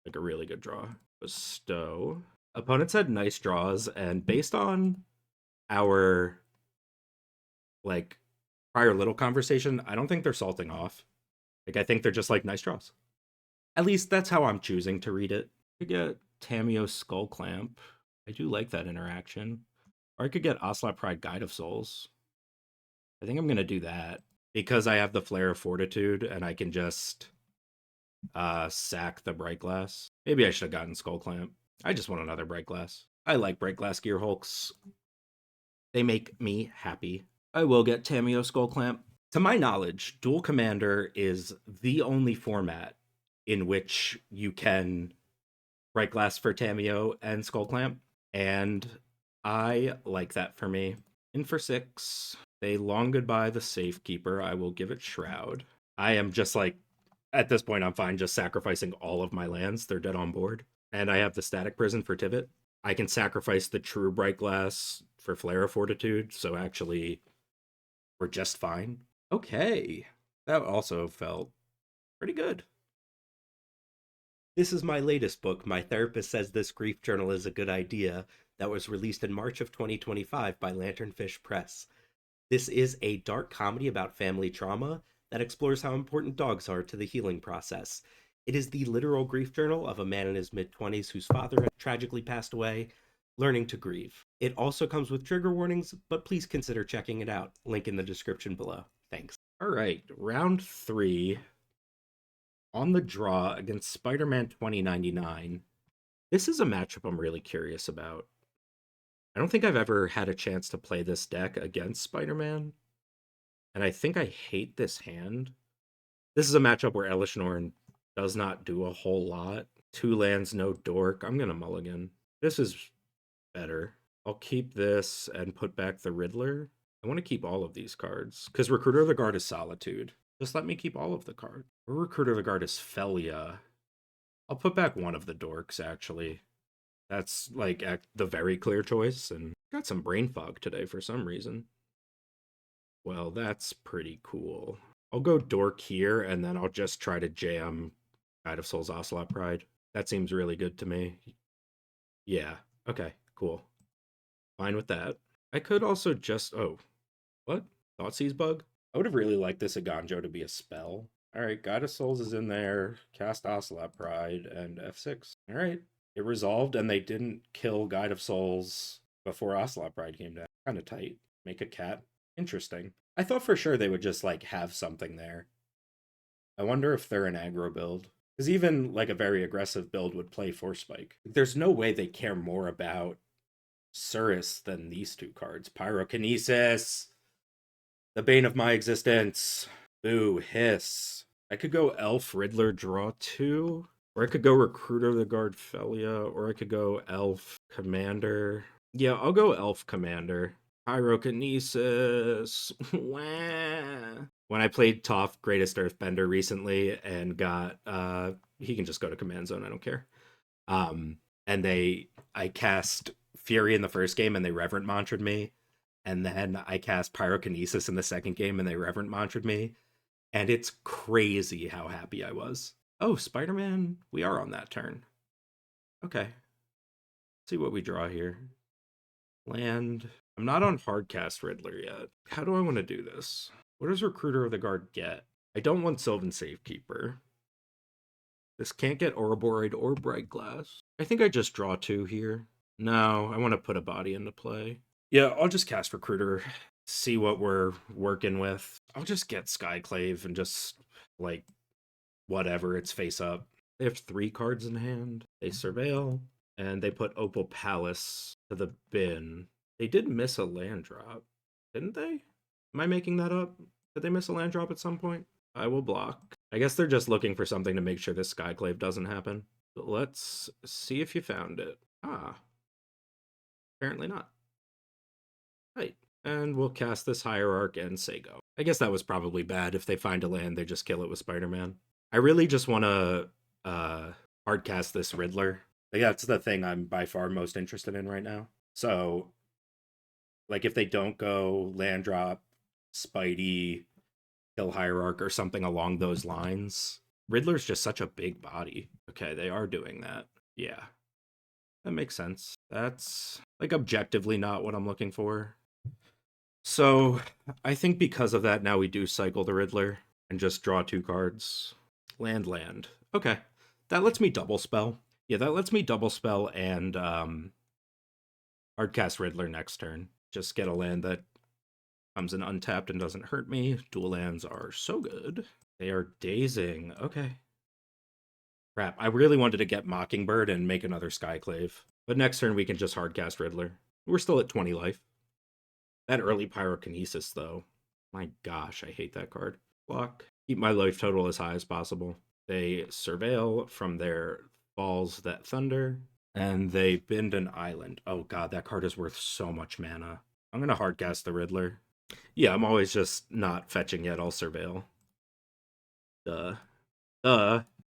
Speaker 2: Like a really good draw. Bestow. Opponents had nice draws, and based on our like prior little conversation, I don't think they're salting off. Like I think they're just like nice draws. At least that's how I'm choosing to read it. I could get Tamiyo Skull Clamp. I do like that interaction. Or I could get Ocelot Pride Guide of Souls. I think I'm gonna do that because I have the Flare of Fortitude and I can just sack the Bright Glass. Maybe I should have gotten Skull Clamp. I just want another Bright Glass. I like Bright Glass Gear Hulks. They make me happy. I will get Tamiyo Skull Clamp. To my knowledge, Duel Commander is the only format in which you can Bright Glass for Tamiyo and Skull Clamp, and I like that for me. In for 6, they long goodbye the Safekeeper. I will give it Shroud. I am just like, at this point, I'm fine just sacrificing all of my lands. They're dead on board. And I have the Static Prison for Tivit. I can sacrifice the True Bright Glass for Flare of Fortitude, so actually, we're just fine. Okay. That also felt pretty good. This is my latest book. My therapist says this grief journal is a good idea. That was released in March of 2025 by Lanternfish Press. This is a dark comedy about family trauma that explores how important dogs are to the healing process. It is the literal grief journal of a man in his mid-20s whose father had tragically passed away, learning to grieve. It also comes with trigger warnings, but please consider checking it out. Link in the description below. Thanks. All right, round 3. On the draw against Spider-Man 2099. This is a matchup I'm really curious about. I don't think I've ever had a chance to play this deck against Spider-Man, and I think I hate this hand. This is a matchup where Elish Norn does not do a whole lot. 2 lands, no dork. I'm going to mulligan. This is better. I'll keep this and put back the Riddler. I want to keep all of these cards, because Recruiter of the Guard is Solitude. Just let me keep all of the cards. Or Recruiter of the Guard is Felia. I'll put back one of the dorks, actually. That's, like, the very clear choice, and got some brain fog today for some reason. Well, that's pretty cool. I'll go dork here, and then I'll just try to jam Guide of Souls Ocelot Pride. That seems really good to me. Yeah, okay, cool. Fine with that. I could also just... Oh, what? Thoughtseize Bug? I would have really liked this Aganjo to be a spell. Alright, Guide of Souls is in there, cast Ocelot Pride, and F6. Alright, it resolved, and they didn't kill Guide of Souls before Ocelot Pride came down. Kind of tight. Make a cat. Interesting. I thought for sure they would just, like, have something there. I wonder if they're an aggro build. Because even, like, a very aggressive build would play Force Spike. There's no way they care more about Surris than these 2 cards. Pyrokinesis! The bane of my existence. Boo, hiss. I could go Elf, Riddler, draw 2. Or I could go Recruiter of the Guard, Felia. Or I could go Elf, Commander. Yeah, I'll go Elf, Commander. Pyrokinesis. Wah. When I played Toph Greatest Earthbender recently and got he can just go to command zone, I don't care. And I cast Fury in the first game and they Reverent Mantred me. And then I cast Pyrokinesis in the second game and they Reverent Mantred me. And it's crazy how happy I was. Oh, Spider-Man, we are on that turn. Okay. Let's see what we draw here. Land. I'm not on Hardcast Riddler yet. How do I want to do this? What does Recruiter of the Guard get? I don't want Sylvan Safekeeper. This can't get Ouroborid or Bright Glass. I think I just draw 2 here. No, I want to put a body into play. Yeah, I'll just cast Recruiter, see what we're working with. I'll just get Skyclave and just, like, whatever, it's face up. They have 3 cards in hand. They Surveil, and they put Opal Palace to the bin. They did miss a land drop, didn't they? Am I making that up? Did they miss a land drop at some point? I will block. I guess they're just looking for something to make sure this Skyclave doesn't happen. But let's see if you found it. Ah. Apparently not. Right. And we'll cast this Hierarch and say go. I guess that was probably bad. If they find a land, they just kill it with Spider-Man. I really just want to hardcast this Riddler. Like, that's the thing I'm by far most interested in right now. So, like, if they don't go land drop, Spidey, kill Hierarch, or something along those lines, Riddler's just such a big body. Okay, they are doing that. Yeah. That makes sense. That's, like, objectively not what I'm looking for. So, I think because of that, now we do cycle the Riddler and just draw 2 cards. Land. Okay. That lets me double spell. Yeah, that lets me double spell and hardcast Riddler next turn. Just get a land that comes in untapped and doesn't hurt me. Dual lands are so good. They are dazing. Okay. Crap, I really wanted to get Mockingbird and make another Skyclave. But next turn we can just hardcast Riddler. We're still at 20 life. That early Pyrokinesis, though. My gosh, I hate that card. Block. Keep my life total as high as possible. They Surveil, from their falls that Thunder, and they Bend an Island. Oh god, that card is worth so much mana. I'm gonna hardcast the Riddler. Yeah, I'm always just not fetching yet. I'll Surveil.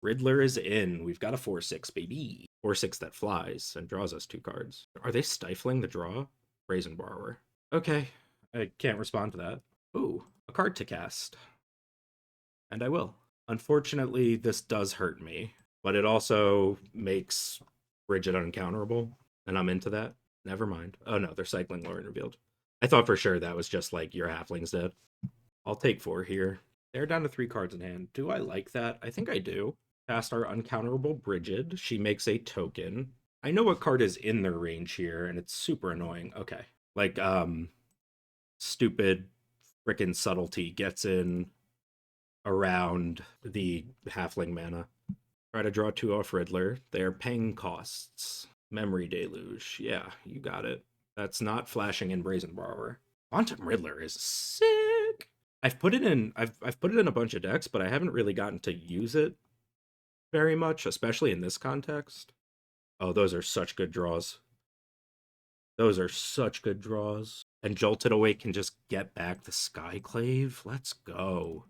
Speaker 2: Riddler is in. We've got a 4/6, baby. 4/6 that flies and draws us 2 cards. Are they stifling the draw? Brazen Borrower. Okay, I can't respond to that. Ooh, a card to cast. And I will. Unfortunately, this does hurt me, but it also makes Brigid uncounterable, and I'm into that. Never mind. Oh no, they're cycling Lauren Revealed. I thought for sure that was just like your halfling's dead. I'll take 4 here. They're down to 3 cards in hand. Do I like that? I think I do. Cast our uncounterable Brigid. She makes a token. I know what card is in their range here, and it's super annoying. Okay. Like, stupid frickin' subtlety gets in around the halfling mana. Try to draw 2 off Riddler. They're paying costs. Memory Deluge. Yeah, you got it. That's not flashing in Brazen Borrower. Quantum Riddler is sick. I've put it in a bunch of decks, but I haven't really gotten to use it very much, especially in this context. Oh, those are such good draws. Those are such good draws. And Jolted Awake can just get back the Skyclave. Let's go.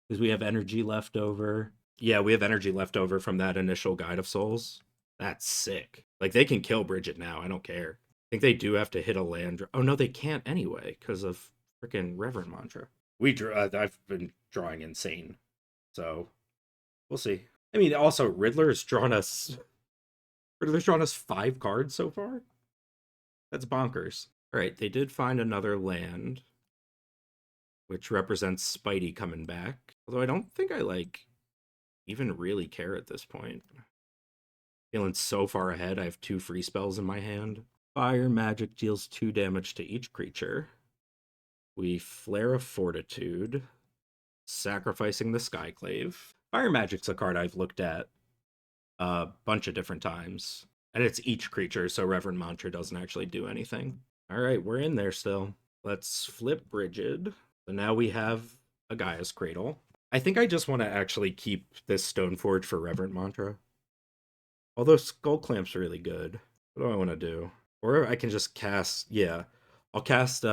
Speaker 2: Because we have energy left over. Yeah, we have energy left over from that initial Guide of Souls. That's sick. Like, they can kill Brigid now. I don't care. I think they do have to hit a land. Oh, no, they can't anyway because of freaking Reverend Mantra. I've been drawing insane. So, we'll see. I mean, also, Riddler's drawn us 5 cards so far? That's bonkers. All right, they did find another land, which represents Spidey coming back. Although I don't think I, even really care at this point. Feeling so far ahead, I have 2 free spells in my hand. Fire Magic deals 2 damage to each creature. We Flare of Fortitude, sacrificing the Skyclave. Fire Magic's a card I've looked at a bunch of different times. And it's each creature, so Reverend Mantra doesn't actually do anything. All right, we're in there still. Let's flip Brigid. So now we have a Gaia's Cradle. I think I just want to actually keep this Stoneforge for Reverend Mantra. Although Skull Clamp's really good. What do I want to do? Or I can just cast, yeah. I'll cast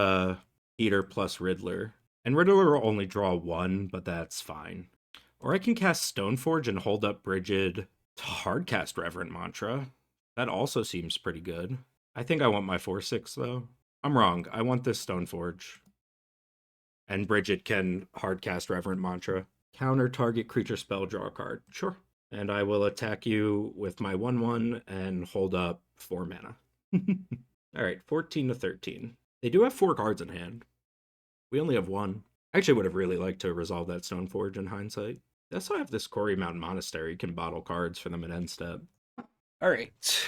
Speaker 2: Peter plus Riddler. And Riddler will only draw 1, but that's fine. Or I can cast Stoneforge and hold up Brigid to hardcast Reverend Mantra. That also seems pretty good. I think I want my 4/6 though. I'm wrong. I want this Stoneforge. And Brigid can hardcast Reverent Mantra. Counter target creature spell, draw a card. Sure. And I will attack you with my 1/1 and hold up 4 mana. All right, 14 to 13. They do have 4 cards in hand. We only have 1. I actually would have really liked to resolve that Stoneforge in hindsight. They also have this Quarry Mountain Monastery. You can bottle cards for them at end step. All right.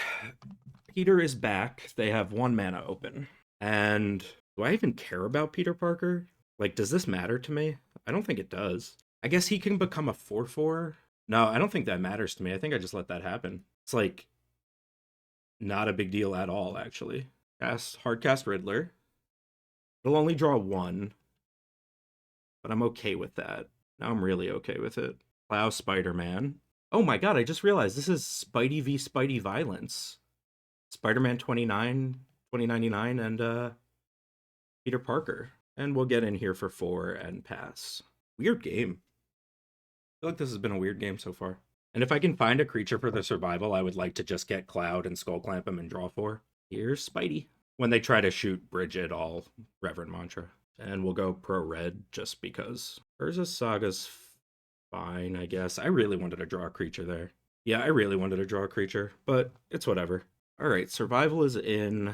Speaker 2: Peter is back. They have 1 mana open. And do I even care about Peter Parker? Like, does this matter to me? I don't think it does. I guess he can become a 4/4. No, I don't think that matters to me. I think I just let that happen. It's like not a big deal at all, actually. Hardcast Riddler. It'll only draw 1, but I'm okay with that. Now I'm really okay with it. Plow Spider-Man. Oh my god, I just realized this is Spidey v Spidey Violence. Spider-Man 2099 and Peter Parker. And we'll get in here for 4 and pass. Weird game. I feel like this has been a weird game so far. And if I can find a creature for the survival, I would like to just get Cloud and Skull Clamp him and draw 4. Here's Spidey. When they try to shoot Brigid, I'll Reverend Mantra. And we'll go pro red just because. Urza Saga's fine, I guess. I really wanted to draw a creature there. Yeah, I really wanted to draw a creature, but it's whatever. All right, survival is in.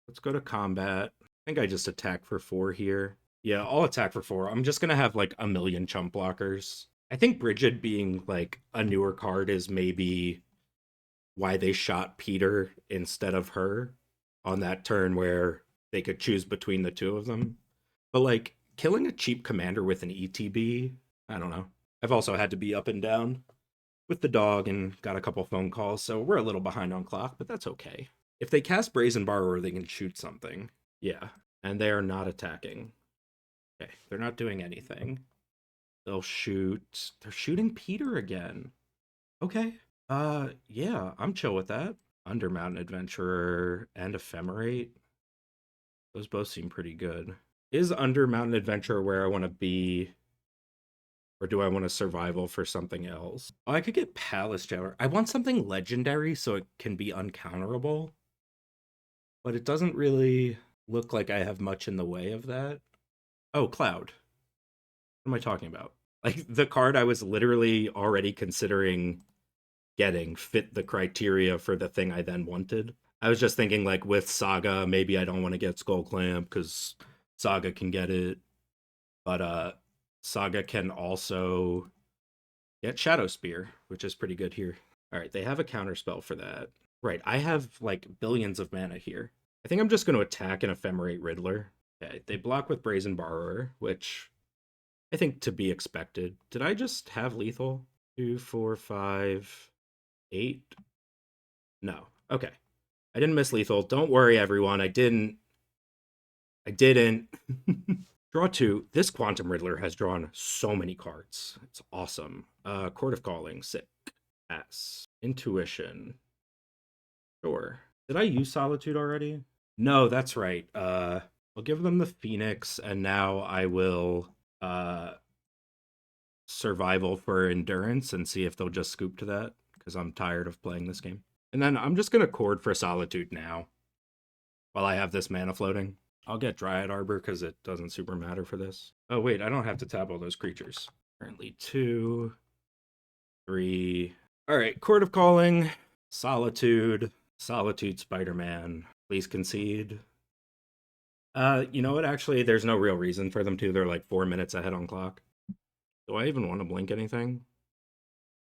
Speaker 2: Let's go to combat. I think I just attack for 4 here. Yeah, I'll attack for 4. I'm just going to have like a million chump blockers. I think Brigid being like a newer card is maybe why they shot Peter instead of her on that turn where they could choose between the two of them. But like killing a cheap commander with an ETB, I don't know. I've also had to be up and down with the dog and got a couple phone calls, so we're a little behind on clock, but that's okay. If they cast Brazen Borrower, they can shoot something. Yeah, and they are not attacking. Okay, they're not doing anything. They'll shoot. They're shooting Peter again. Okay. Yeah, I'm chill with that. Undermountain Adventurer and Ephemerate. Those both seem pretty good. Is Undermountain Adventurer where I want to be? Or do I want a survival for something else? Oh, I could get Palace Jailer. I want something legendary so it can be uncounterable. But it doesn't really look like I have much in the way of that. Oh, Cloud. What am I talking about? Like, the card I was literally already considering getting fit the criteria for the thing I then wanted. I was just thinking, like, with Saga, maybe I don't want to get Skull Clamp because Saga can get it. But Saga can also get Shadow Spear, which is pretty good here. All right, they have a counterspell for that. Right, I have like billions of mana here. I think I'm just going to attack an Ephemerate Riddler. Okay, they block with Brazen Borrower, which I think to be expected. Did I just have lethal? 2, 4, 5, 8? No. Okay. I didn't miss lethal. Don't worry, everyone. I didn't. Draw 2. This Quantum Riddler has drawn so many cards. It's awesome. Court of Calling, sick. Pass. Intuition. Sure. Did I use Solitude already? No, that's right. I'll give them the Phoenix, and now I will Survival for Endurance and see if they'll just scoop to that, because I'm tired of playing this game. And then I'm just going to Chord for Solitude now, while I have this mana floating. I'll get Dryad Arbor because it doesn't super matter for this. Oh, wait, I don't have to tap all those creatures. Currently 2, 3. All right, Court of Calling, Solitude, Spider-Man. Please concede. You know what? Actually, there's no real reason for them to. They're like 4 minutes ahead on clock. Do I even want to blink anything?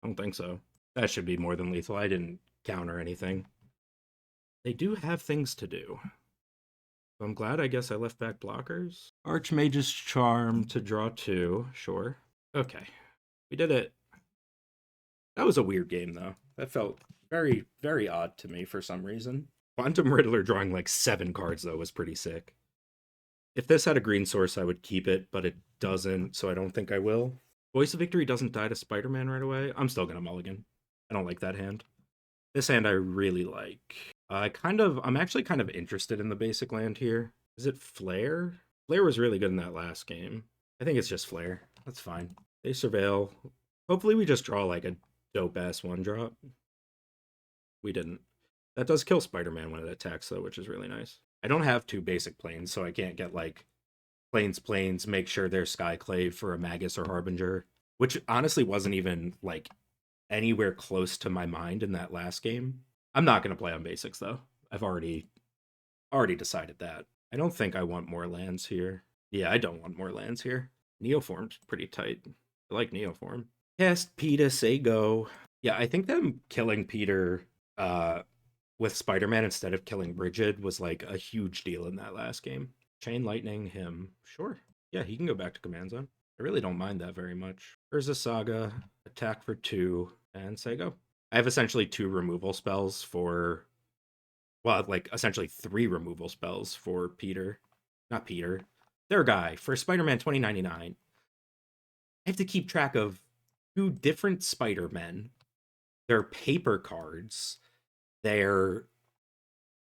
Speaker 2: I don't think so. That should be more than lethal. I didn't counter anything. They do have things to do. So I'm glad I guess I left back blockers. Archmage's Charm to draw 2. Sure. Okay. We did it. That was a weird game, though. That felt very, very odd to me for some reason. Quantum Riddler drawing like 7 cards, though, was pretty sick. If this had a green source, I would keep it, but it doesn't, so I don't think I will. Voice of Victory doesn't die to Spider-Man right away. I'm still gonna mulligan. I don't like that hand. This hand I really like. I'm actually kind of interested in the basic land here. Is it Flare? Flare was really good in that last game. I think it's just Flare. That's fine. They Surveil. Hopefully we just draw like a dope-ass 1-drop. We didn't. That does kill Spider-Man when it attacks, though, which is really nice. I don't have 2 basic planes, so I can't get, like, planes, make sure they're Skyclave for a Magus or Harbinger, which honestly wasn't even like anywhere close to my mind in that last game. I'm not going to play on basics though. I've already decided that. I don't think I want more lands here. Yeah, I don't want more lands here. Neoform's pretty tight. I like Neoform. Cast Peter, say go. Yeah, I think them killing Peter with Spider-Man instead of killing Brigid was like a huge deal in that last game. Chain Lightning him. Sure. Yeah, he can go back to Command Zone. I really don't mind that very much. Urza Saga, attack for 2, and say go. I have essentially 2 removal spells for, well, like essentially 3 removal spells for Peter. Not Peter. Their guy for Spider-Man 2099. I have to keep track of 2 different Spider-Men, their paper cards, their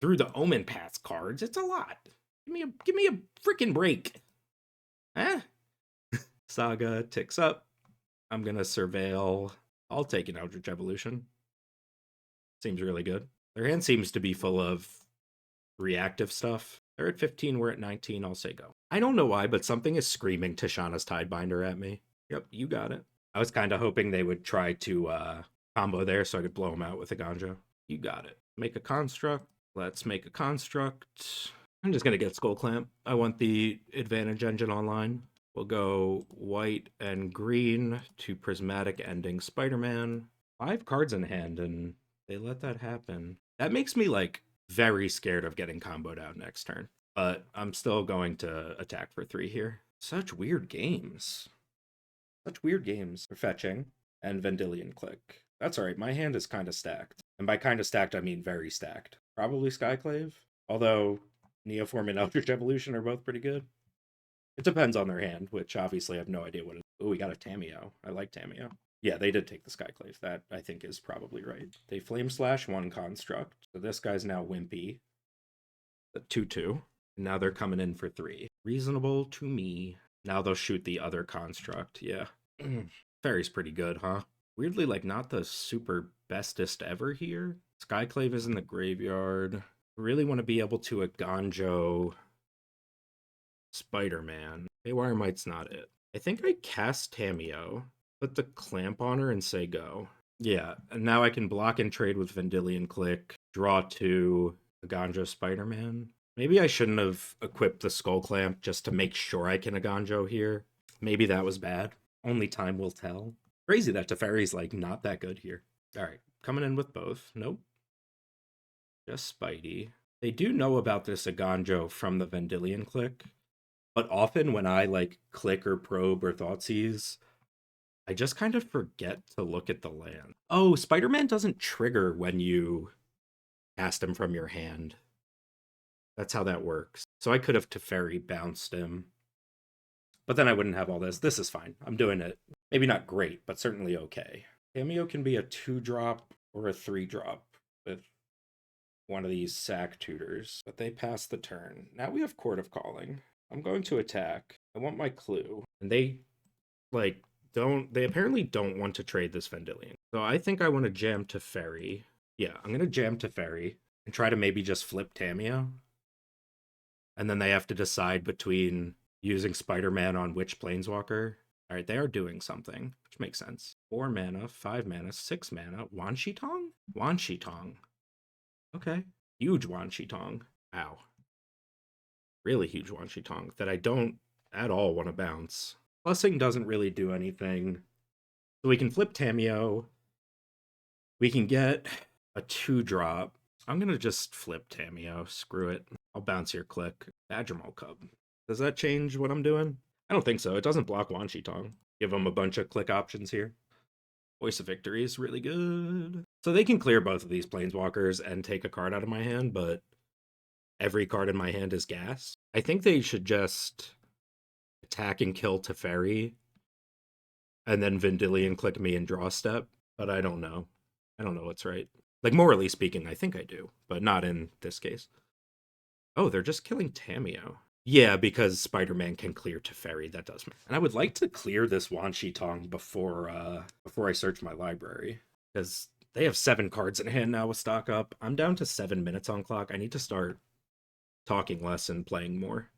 Speaker 2: Through the Omenpaths cards. It's a lot. Give me a freaking break. Huh? Saga ticks up. I'm gonna surveil. I'll take an Eldritch Evolution. Seems really good. Their hand seems to be full of reactive stuff. They're at 15, we're at 19, I'll say go. I don't know why, but something is screaming Tishana's Tidebinder at me. Yep, you got it. I was kind of hoping they would try to combo there so I could blow them out with a Ganja. You got it. Make a construct. Let's make a construct. I'm just going to get Skull Clamp. I want the advantage engine online. We'll go white and green to Prismatic Ending Spider-Man. 5 cards in hand, and they let that happen. That makes me, like, very scared of getting comboed out next turn. But I'm still going to attack for 3 here. Such weird games. Such weird games. For fetching and Vendilion Click. That's alright, my hand is kind of stacked. And by kind of stacked, I mean very stacked. Probably Skyclave. Although Neoform and Eldritch Evolution are both pretty good. It depends on their hand, which obviously I have no idea what it is. Oh, we got a Tamiyo. I like Tamiyo. Yeah, they did take the Skyclave. That, I think, is probably right. They Flame Slash 1 construct. So this guy's now Wimpy. The 2/2. Now they're coming in for 3. Reasonable to me. Now they'll shoot the other construct. Yeah. Fairy's pretty good, huh? Weirdly, like, not the super bestest ever here. Skyclave is in the graveyard. Really want to be able to Aganjo Spider-Man. Haywire Might's not it. I think I cast Tamiyo, put the clamp on her, and say go. Yeah, and now I can block and trade with Vendilion Click, draw 2, Aganjo Spider-Man. Maybe I shouldn't have equipped the Skull Clamp just to make sure I can Aganjo here. Maybe that was bad. Only time will tell. Crazy that Teferi's, like, not that good here. Alright, coming in with both. Nope. Just Spidey. They do know about this Aganjo from the Vendilion Click, but often when I, like, click or probe or Thoughtseize, I just kind of forget to look at the land. Oh, Spider-Man doesn't trigger when you cast him from your hand. That's how that works. So I could have Teferi bounced him. But then I wouldn't have all this. This is fine. I'm doing it. Maybe not great, but certainly okay. Tamiyo can be a 2-drop or a 3-drop with one of these sack tutors. But they pass the turn. Now we have Court of Calling. I'm going to attack. I want my clue. And they, like, they apparently don't want to trade this Vendilion. So I think I want to jam Teferi. Yeah, I'm going to jam Teferi and try to maybe just flip Tamiyo. And then they have to decide between using Spider-Man on which Planeswalker. All right, they are doing something, which makes sense. 4 mana, 5 mana, 6 mana. Wan Shi Tong? Wan Shi Tong. Okay. Huge Wan Shi Tong. Wow. Really huge Wan Shi Tong that I don't at all want to bounce. Plussing doesn't really do anything. So we can flip Tamiyo. We can get a 2-drop. I'm going to just flip Tamiyo. Screw it. I'll bounce your click. Badgermaul Cub. Does that change what I'm doing? I don't think so. It doesn't block Wan Shi Tong. Give them a bunch of click options here. Voice of Victory is really good. So they can clear both of these Planeswalkers and take a card out of my hand, but every card in my hand is gas. I think they should just attack and kill Teferi and then Vendilion Click me and draw step, but I don't know. I don't know what's right. Like, morally speaking, I think I do, but not in this case. Oh, they're just killing Tamiyo. Yeah, because Spider-Man can clear Teferi. That does. And I would like to clear this Wan Shi Tong before I search my library, because they have 7 cards in hand now with stock up. I'm down to 7 minutes on clock. I need to start talking less and playing more.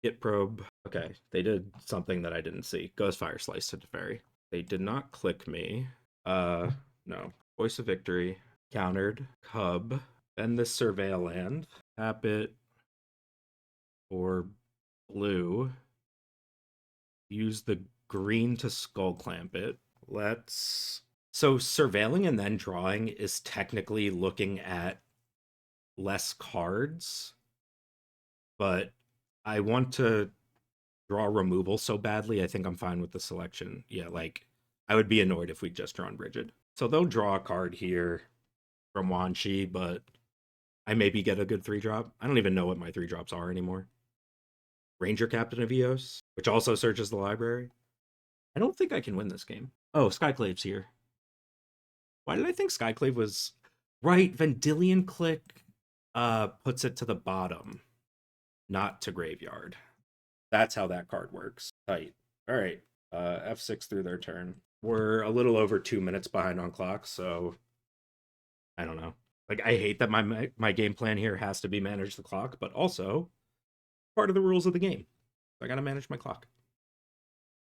Speaker 2: Git probe. Okay, they did something that I didn't see. Goes Fire Slice to Teferi. They did not click me. No. Voice of Victory. Countered. Cub. Then this Surveil land. Tap it. Or blue. Use the green to Skull Clamp it. Let's... So surveilling and then drawing is technically looking at less cards, but I want to draw removal so badly, I think I'm fine with the selection. Yeah, like, I would be annoyed if we just drawn Brigid. So they'll draw a card here from Wanshi, but I maybe get a good 3-drop. I don't even know what my 3-drops are anymore. Ranger Captain of Eos, which also searches the library. I don't think I can win this game. Oh, Skyclave's here. Why did I think Skyclave was... Right, Vendilion Click puts it to the bottom, not to graveyard. That's how that card works. Tight. All right. F6 through their turn. We're a little over 2 minutes behind on clock, so I don't know. Like, I hate that my game plan here has to be manage the clock, but also part of the rules of the game. I gotta manage my clock.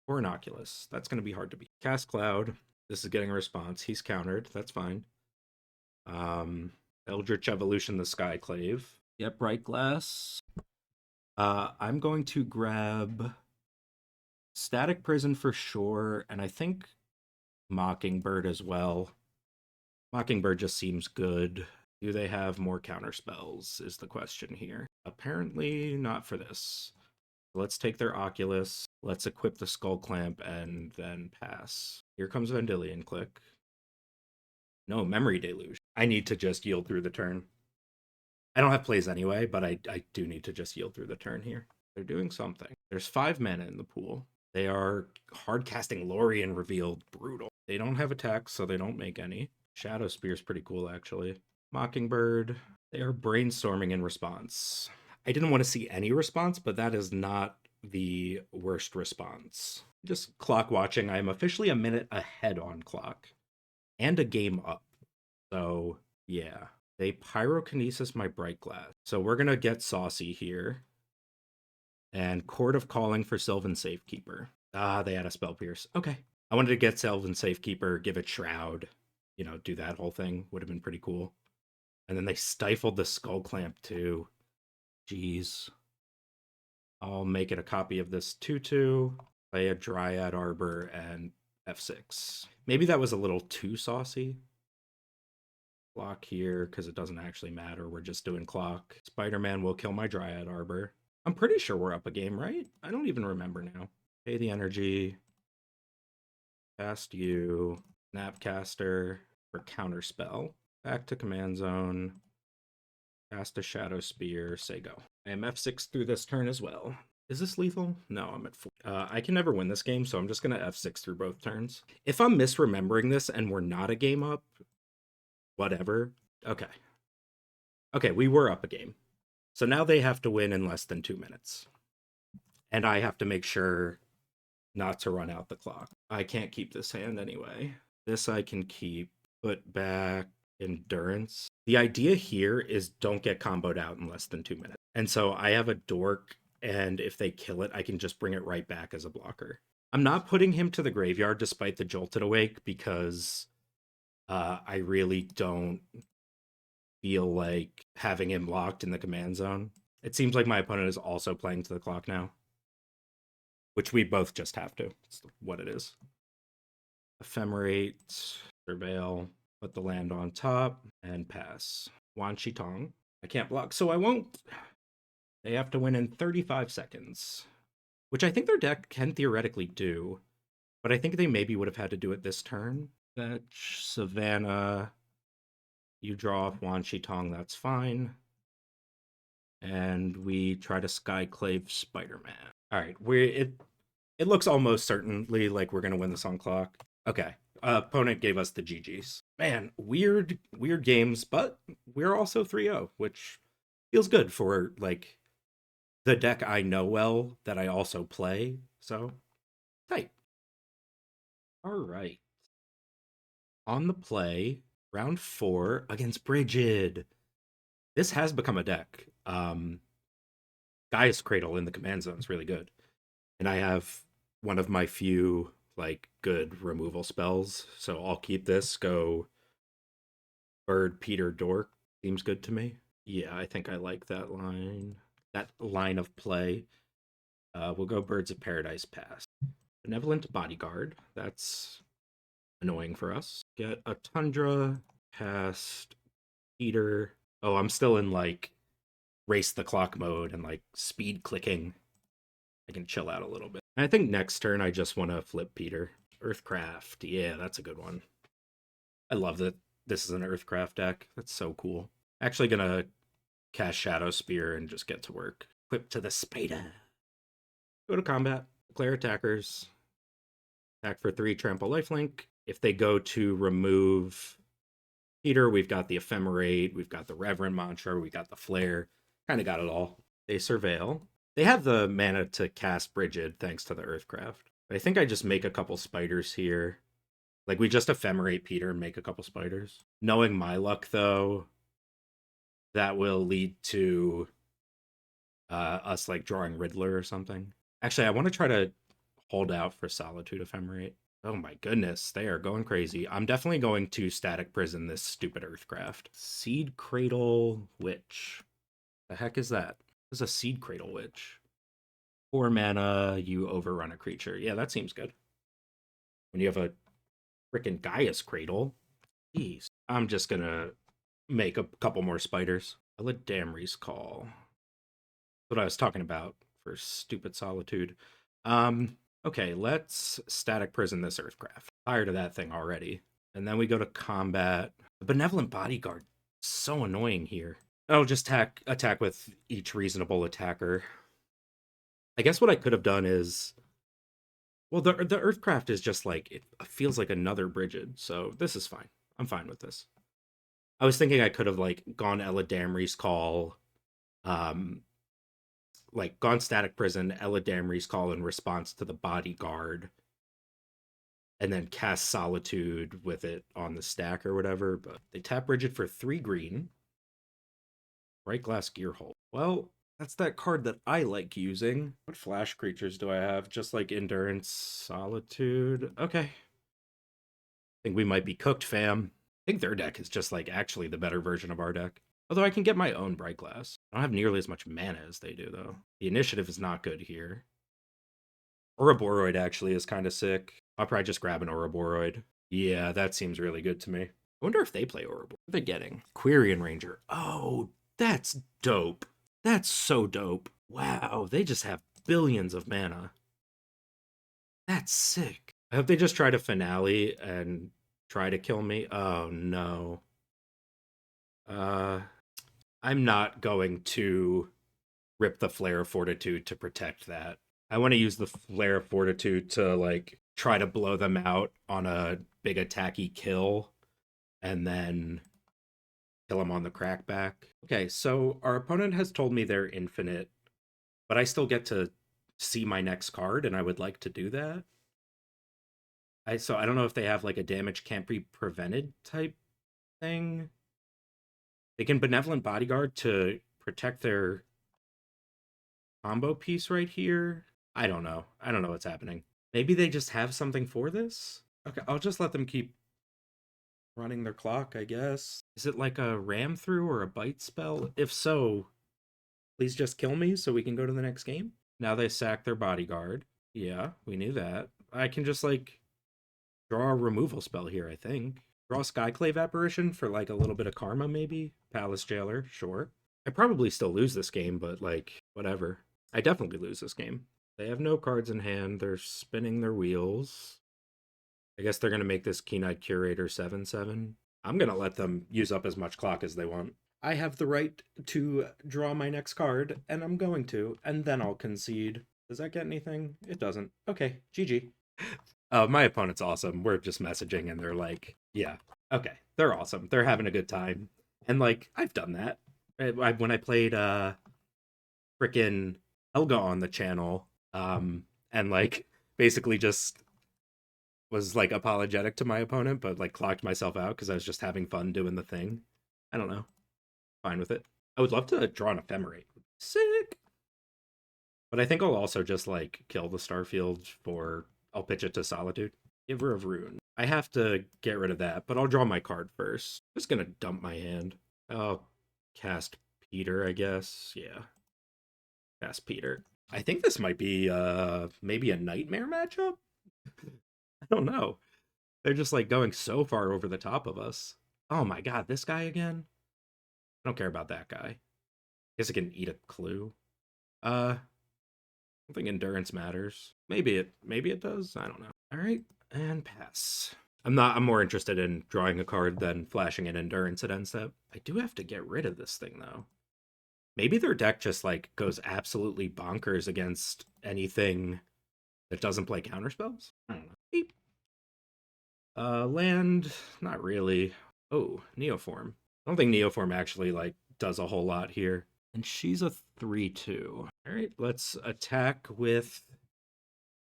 Speaker 2: Or an Oculus. That's gonna be hard to beat. Cast Cloud. This is getting a response. He's countered. That's fine. Eldritch Evolution, the Skyclave. Yep, Bright Glass. I'm going to grab Static Prison for sure, and I think Mockingbird as well. Mockingbird just seems good. Do they have more counter spells is the question here. Apparently not for this. Let's take their Oculus. Let's equip the Skull Clamp and then pass. Here comes Vendilion Click. No, Memory Deluge. I need to just yield through the turn. I don't have plays anyway, but I do need to just yield through the turn here. They're doing something. There's 5 mana in the pool. They are hard casting Lorien revealed. Brutal. They don't have attacks, so they don't make any. Shadow Spear's pretty cool, actually. Mockingbird. They are brainstorming in response. I didn't want to see any response, but that is not the worst response. Just clock watching. I am officially a minute ahead on clock. And a game up. So, yeah. They Pyrokinesis my Bright Glass. So we're going to get saucy here. And Court of Calling for Sylvan Safekeeper. Ah, they had a Spell Pierce. Okay. I wanted to get Sylvan Safekeeper, give it Shroud. You know, do that whole thing. Would have been pretty cool. And then they stifled the Skull Clamp too. Jeez. I'll make it a copy of this 2/2. Play a Dryad Arbor and F6. Maybe that was a little too saucy. Clock here, because it doesn't actually matter. We're just doing clock. Spider-Man will kill my Dryad Arbor. I'm pretty sure we're up a game, right? I don't even remember now. Pay the energy. Cast you. Snapcaster for Counterspell. Back to Command Zone. Cast a Shadow Spear. Say go. I am F6 through this turn as well. Is this lethal? No, I'm at 4. I can never win this game, so I'm just going to F6 through both turns. If I'm misremembering this and we're not a game up, whatever. Okay. Okay, we were up a game. So now they have to win in less than 2 minutes. And I have to make sure not to run out the clock. I can't keep this hand anyway. This I can keep. Put back Endurance. The idea here is don't get comboed out in less than 2 minutes. And so I have a Dork, and if they kill it, I can just bring it right back as a blocker. I'm not putting him to the graveyard despite the Jolted Awake because I really don't feel like having him locked in the command zone. It seems like my opponent is also playing to the clock now, which we both just have to. It's what it is. Ephemerate, Surveil, put the land on top, and pass. Wan Shi Tong. I can't block, so I won't. They have to win in 35 seconds, which I think their deck can theoretically do, but I think they maybe would have had to do it this turn. Fetch, Savannah. You draw off Wan Shi Tong, that's fine. And we try to Skyclave Spider-Man. All right, it looks almost certainly like we're gonna win this on clock. Okay, opponent gave us the GGs. Man, weird games, but we're also 3-0, which feels good for like the deck I know well that I also play. So tight. All right. On the play, round 4 against Brigid. This has become a deck. Gaia's Cradle in the command zone is really good. And I have one of my few, like, good removal spells. So I'll keep this, go Bird, Peter, Dork. Seems good to me. Yeah, I think I like that line. That line of play. We'll go Birds of Paradise pass. Benevolent Bodyguard. That's annoying for us. Get a Tundra, cast Peter. Oh, I'm still in, like, race the clock mode and, like, speed clicking. I can chill out a little bit. I think next turn I just want to flip Peter. Earthcraft. Yeah, that's a good one. I love that this is an Earthcraft deck. That's so cool. Actually gonna cast Shadow Spear and just get to work. Equip to the Spider. Go to combat. Declare attackers. Attack for 3, trample lifelink. If they go to remove Peter, we've got the Ephemerate, we've got the Reverend Mantra, we got the Flare. Kind of got it all. They Surveil. They have the mana to cast Brigid thanks to the Earthcraft. But I think I just make a couple spiders here. Like, we just Ephemerate Peter and make a couple spiders. Knowing my luck, though, that will lead to us, like, drawing Riddler or something. Actually, I want to try to hold out for Solitude Ephemerate. Oh my goodness, they are going crazy. I'm definitely going to Static Prison this stupid Earthcraft. Seed Cradle Witch. The heck is that? This is a Seed Cradle Witch. 4 mana, you overrun a creature. Yeah, that seems good. When you have a freaking Gaia's Cradle. Jeez. I'm just gonna make a couple more spiders. Eladamri's Call. What I was talking about for stupid Solitude. Okay, let's Static Prison this Earthcraft. Tired of that thing already. And then we go to combat. The Benevolent Bodyguard. So annoying here. I'll just attack with each reasonable attacker. I guess what I could have done is... Well, the Earthcraft is just like... It feels like another Brigid, so this is fine. I'm fine with this. I was thinking I could have, like, gone Eladamri's Call... like, gone Static Prison, Eladamri's Call in response to the Bodyguard, and then cast Solitude with it on the stack or whatever, but they tap Brigid for 3 green. Bright Glass Gearhole. Well, that's that card that I like using. What flash creatures do I have? Just like Endurance, Solitude. Okay. I think we might be cooked, fam. I think their deck is just, like, actually the better version of our deck. Although I can get my own Bright Glass. I don't have nearly as much mana as they do, though. The initiative is not good here. Ouroboros actually is kind of sick. I'll probably just grab an Ouroboros. Yeah, that seems really good to me. I wonder if they play Ouroboros. What are they getting? Quirion Ranger. Oh, that's dope. That's so dope. Wow, they just have billions of mana. That's sick. I hope they just try to finale and try to kill me. Oh, no. I'm not going to rip the Flare of Fortitude to protect that. I want to use the Flare of Fortitude to, like, try to blow them out on a big attacky kill, and then kill them on the crackback. Okay, so our opponent has told me they're infinite, but I still get to see my next card, and I would like to do that. So I don't know if they have, like, a damage can't be prevented type thing. They can Benevolent Bodyguard to protect their combo piece right here. I don't know. I don't know what's happening. Maybe they just have something for this? Okay, I'll just let them keep running their clock, I guess. Is it like a ram through or a bite spell? If so, please just kill me so we can go to the next game. Now they sack their bodyguard. Yeah, we knew that. I can just, like, draw a removal spell here, I think. Draw Skyclave Apparition for, like, a little bit of karma, maybe? Palace Jailer, sure. I probably still lose this game, but, like, whatever. I definitely lose this game. They have no cards in hand. They're spinning their wheels. I guess they're going to make this Keen-Eyed Curator 7/7. I'm going to let them use up as much clock as they want. I have the right to draw my next card, and I'm going to, and then I'll concede. Does that get anything? It doesn't. Okay, GG. Oh, my opponent's awesome. We're just messaging, and they're like, yeah, okay. They're awesome. They're having a good time. And, like, I've done that. When I played frickin' Helga on the channel, and, like, basically just was, like, apologetic to my opponent, but, like, clocked myself out because I was just having fun doing the thing. I don't know. Fine with it. I would love to draw an Ephemerate. Sick. But I think I'll also just like kill the Starfield for I'll pitch it to Solitude. Giver of Rune. I have to get rid of that, but I'll draw my card first. Just gonna dump my hand. I'll cast Peter, I guess. Yeah. Cast Peter. I think this might be maybe a nightmare matchup. I don't know. They're just like going so far over the top of us. Oh my god, this guy again? I don't care about that guy. Guess I can eat a clue. I don't think endurance matters. Maybe it does. I don't know. Alright, and pass. I'm more interested in drawing a card than flashing an endurance at end step. I do have to get rid of this thing though. Maybe their deck just like goes absolutely bonkers against anything that doesn't play counterspells. I don't know. Beep. Land, not really. Oh, Neoform. I don't think Neoform actually like does a whole lot here. And she's a 3/2. All right, let's attack with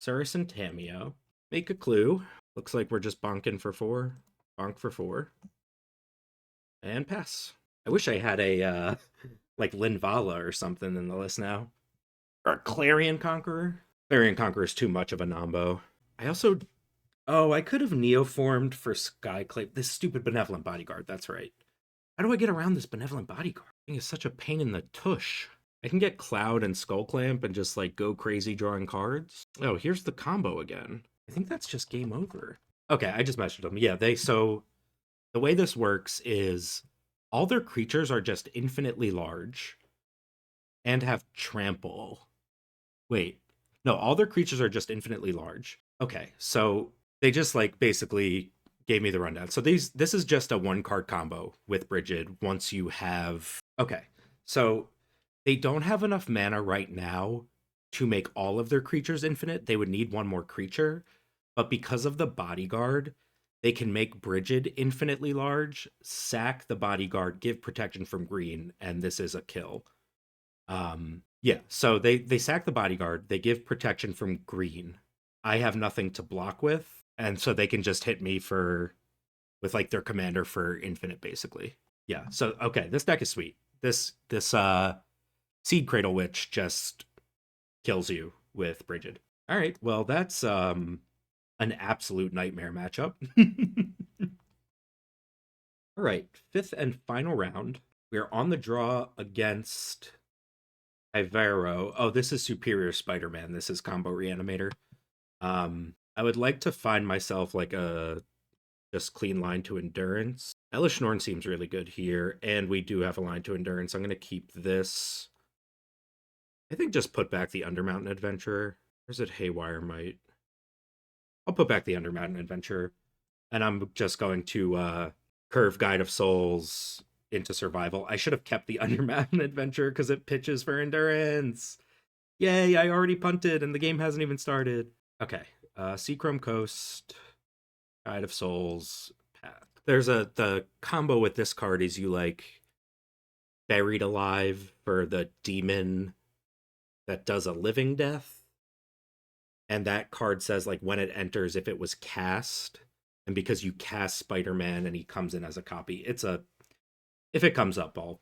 Speaker 2: Surris and Tamiyo. Make a clue. Looks like we're just bonking for 4. Bonk for 4. And pass. I wish I had a like Linvala or something in the list now. Or a Clarion Conqueror. Clarion Conqueror is too much of a nombo. I also... Oh, I could have neoformed for Skyclave. This stupid Benevolent Bodyguard, that's right. How do I get around this Benevolent Bodyguard? I think it's such a pain in the tush. I can get Cloud and Skullclamp and just like go crazy drawing cards. Oh, here's the combo again. I think that's just game over. Okay, I just messaged them. Yeah, so the way this works is all their creatures are just infinitely large and have trample. Wait, no, all their creatures are just infinitely large. Okay, so they just like basically gave me the rundown. So this is just a 1-card combo with Brigid once you have... Okay, so they don't have enough mana right now to make all of their creatures infinite. They would need one more creature, but because of the bodyguard, they can make Brigid infinitely large, sack the bodyguard, give protection from green, and this is a kill. Yeah, so they sack the bodyguard, they give protection from green. I have nothing to block with, and so they can just hit me with like their commander for infinite, basically. Yeah, so okay, this deck is sweet. This Seed Cradle Witch just kills you with Brigid. All right, well that's an absolute nightmare matchup. All right, 5th and final round. We are on the draw against Ivero. Oh, this is Superior Spider-Man. This is Combo Reanimator. I would like to find myself like a just clean line to Endurance. Elish Norn seems really good here, and we do have a line to Endurance. I'm going to keep this. I think just put back the Undermountain Adventurer. Or is it Haywire Might? I'll put back the Undermountain Adventurer, and I'm just going to curve Guide of Souls into Survival. I should have kept the Undermountain Adventurer because it pitches for Endurance. Yay, I already punted, and the game hasn't even started. Okay, Seachrome Coast, Guide of Souls, Path. There's the combo with this card is you like Buried Alive for the demon that does a living death. And that card says like when it enters, if it was cast, and because you cast Spider-Man and he comes in as a copy, if it comes up, I'll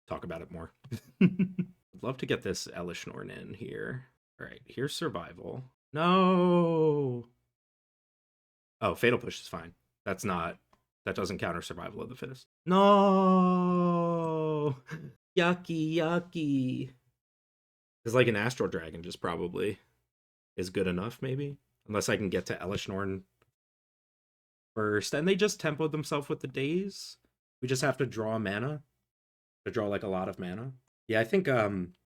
Speaker 2: talk about it more. I'd love to get this Elish Norn in here. All right, here's Survival. No. Oh, Fatal Push is fine. That doesn't counter Survival of the Fittest. No. Yucky, yucky. Because like an Astral Dragon just probably is good enough, maybe. Unless I can get to Elish Norn first. And they just tempoed themselves with the Daze. We just have to draw mana. To draw like a lot of mana. Yeah, I think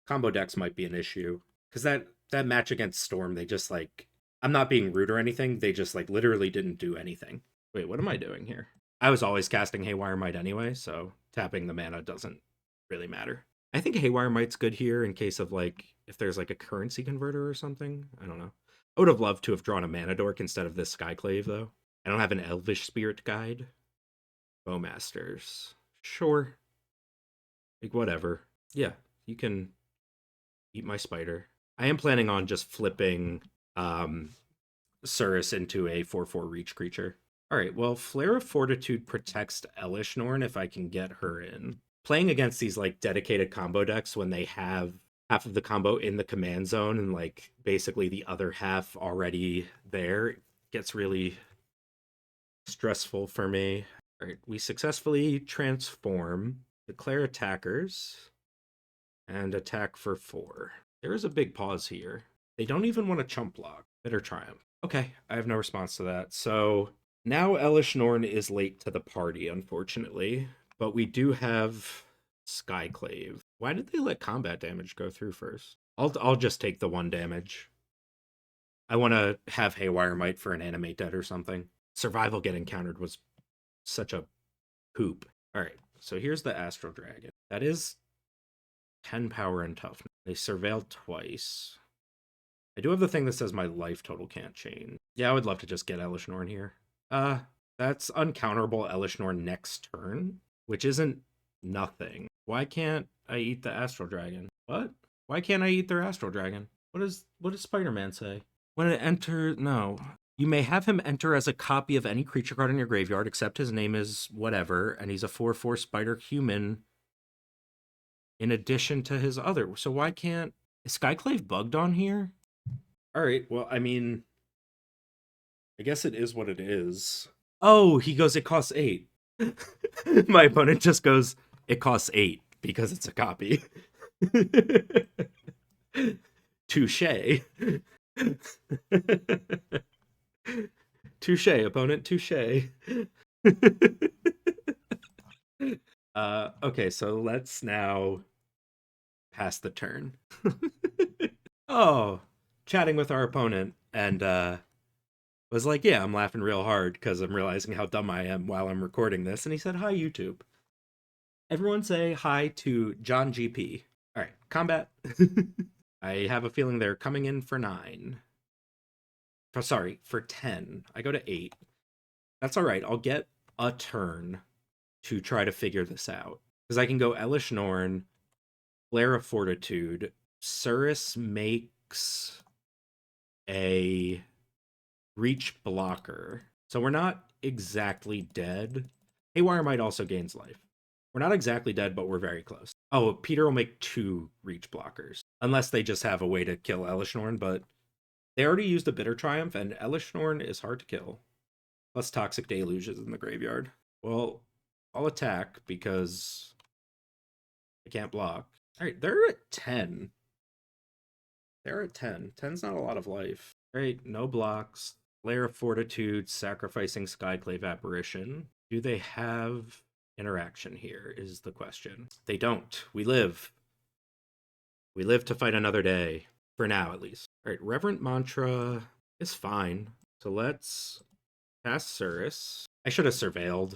Speaker 2: combo decks might be an issue. Because that match against Storm, they just like... I'm not being rude or anything. They just like literally didn't do anything. Wait, what am I doing here? I was always casting Haywire Might anyway, so tapping the mana doesn't really matter. I think Haywire Might's good here in case of like, if there's like a currency converter or something. I don't know. I would have loved to have drawn a Mana Dork instead of this Skyclave, though. I don't have an Elvish Spirit Guide. Bowmasters. Sure. Like, whatever. Yeah, you can eat my spider. I am planning on just flipping Surris into a 4/4 reach creature. All right, well, Flare of Fortitude protects Elish Norn if I can get her in. Playing against these like dedicated combo decks when they have half of the combo in the command zone and like basically the other half already there, it gets really stressful for me. All right, we successfully transform, declare attackers, and attack for 4. There is a big pause here. They don't even want to chump block. Bitter Triumph. Okay, I have no response to that. So now Elish Norn is late to the party, unfortunately. But we do have Skyclave. Why did they let combat damage go through first? I'll just take the 1 damage. I want to have Haywire Might for an animate dead or something. Survival getting countered was such a poop. All right, so here's the Astral Dragon. That is 10 power and toughness. They surveilled twice. I do have the thing that says my life total can't change. Yeah, I would love to just get Elish Norn here. That's uncounterable Elish Norn next turn, which isn't nothing. Why can't I eat the Astral Dragon? What? Why can't I eat their Astral Dragon? What does Spider-Man say? When it enters, no. You may have him enter as a copy of any creature card in your graveyard, except his name is whatever, and he's a 4/4 spider human in addition to his other. So why can't... Is Skyclave bugged on here? All right, well, I mean, I guess it is what it is. Oh, he goes, it costs 8. My opponent just goes, it costs 8 because it's a copy. Touche. Touche, opponent, touche. Okay, so let's now pass the turn. Oh, chatting with our opponent, and was like, yeah, I'm laughing real hard because I'm realizing how dumb I am while I'm recording this. And he said, hi, YouTube. Everyone say hi to John GP. All right, combat. I have a feeling they're coming in for 9. Sorry, for 10. I go to 8. That's all right. I'll get a turn to try to figure this out. Because I can go Elish Norn, Flare of Fortitude. Surris makes a reach blocker. So we're not exactly dead. Haywire Might also gains life. We're not exactly dead, but we're very close. Oh, Peter will make 2 reach blockers. Unless they just have a way to kill Elish Norn, but they already used a Bitter Triumph, and Elish Norn is hard to kill. Plus Toxic Deluge is in the graveyard. Well, I'll attack because I can't block. All right, they're at 10. They're at 10. 10's not a lot of life. All right, no blocks. Flare of Fortitude, sacrificing Skyclave Apparition. Do they have interaction here is the question. They don't. We live. We live to fight another day. For now, at least. All right, Reverent Mantra is fine. So let's cast Surris. I should have surveilled.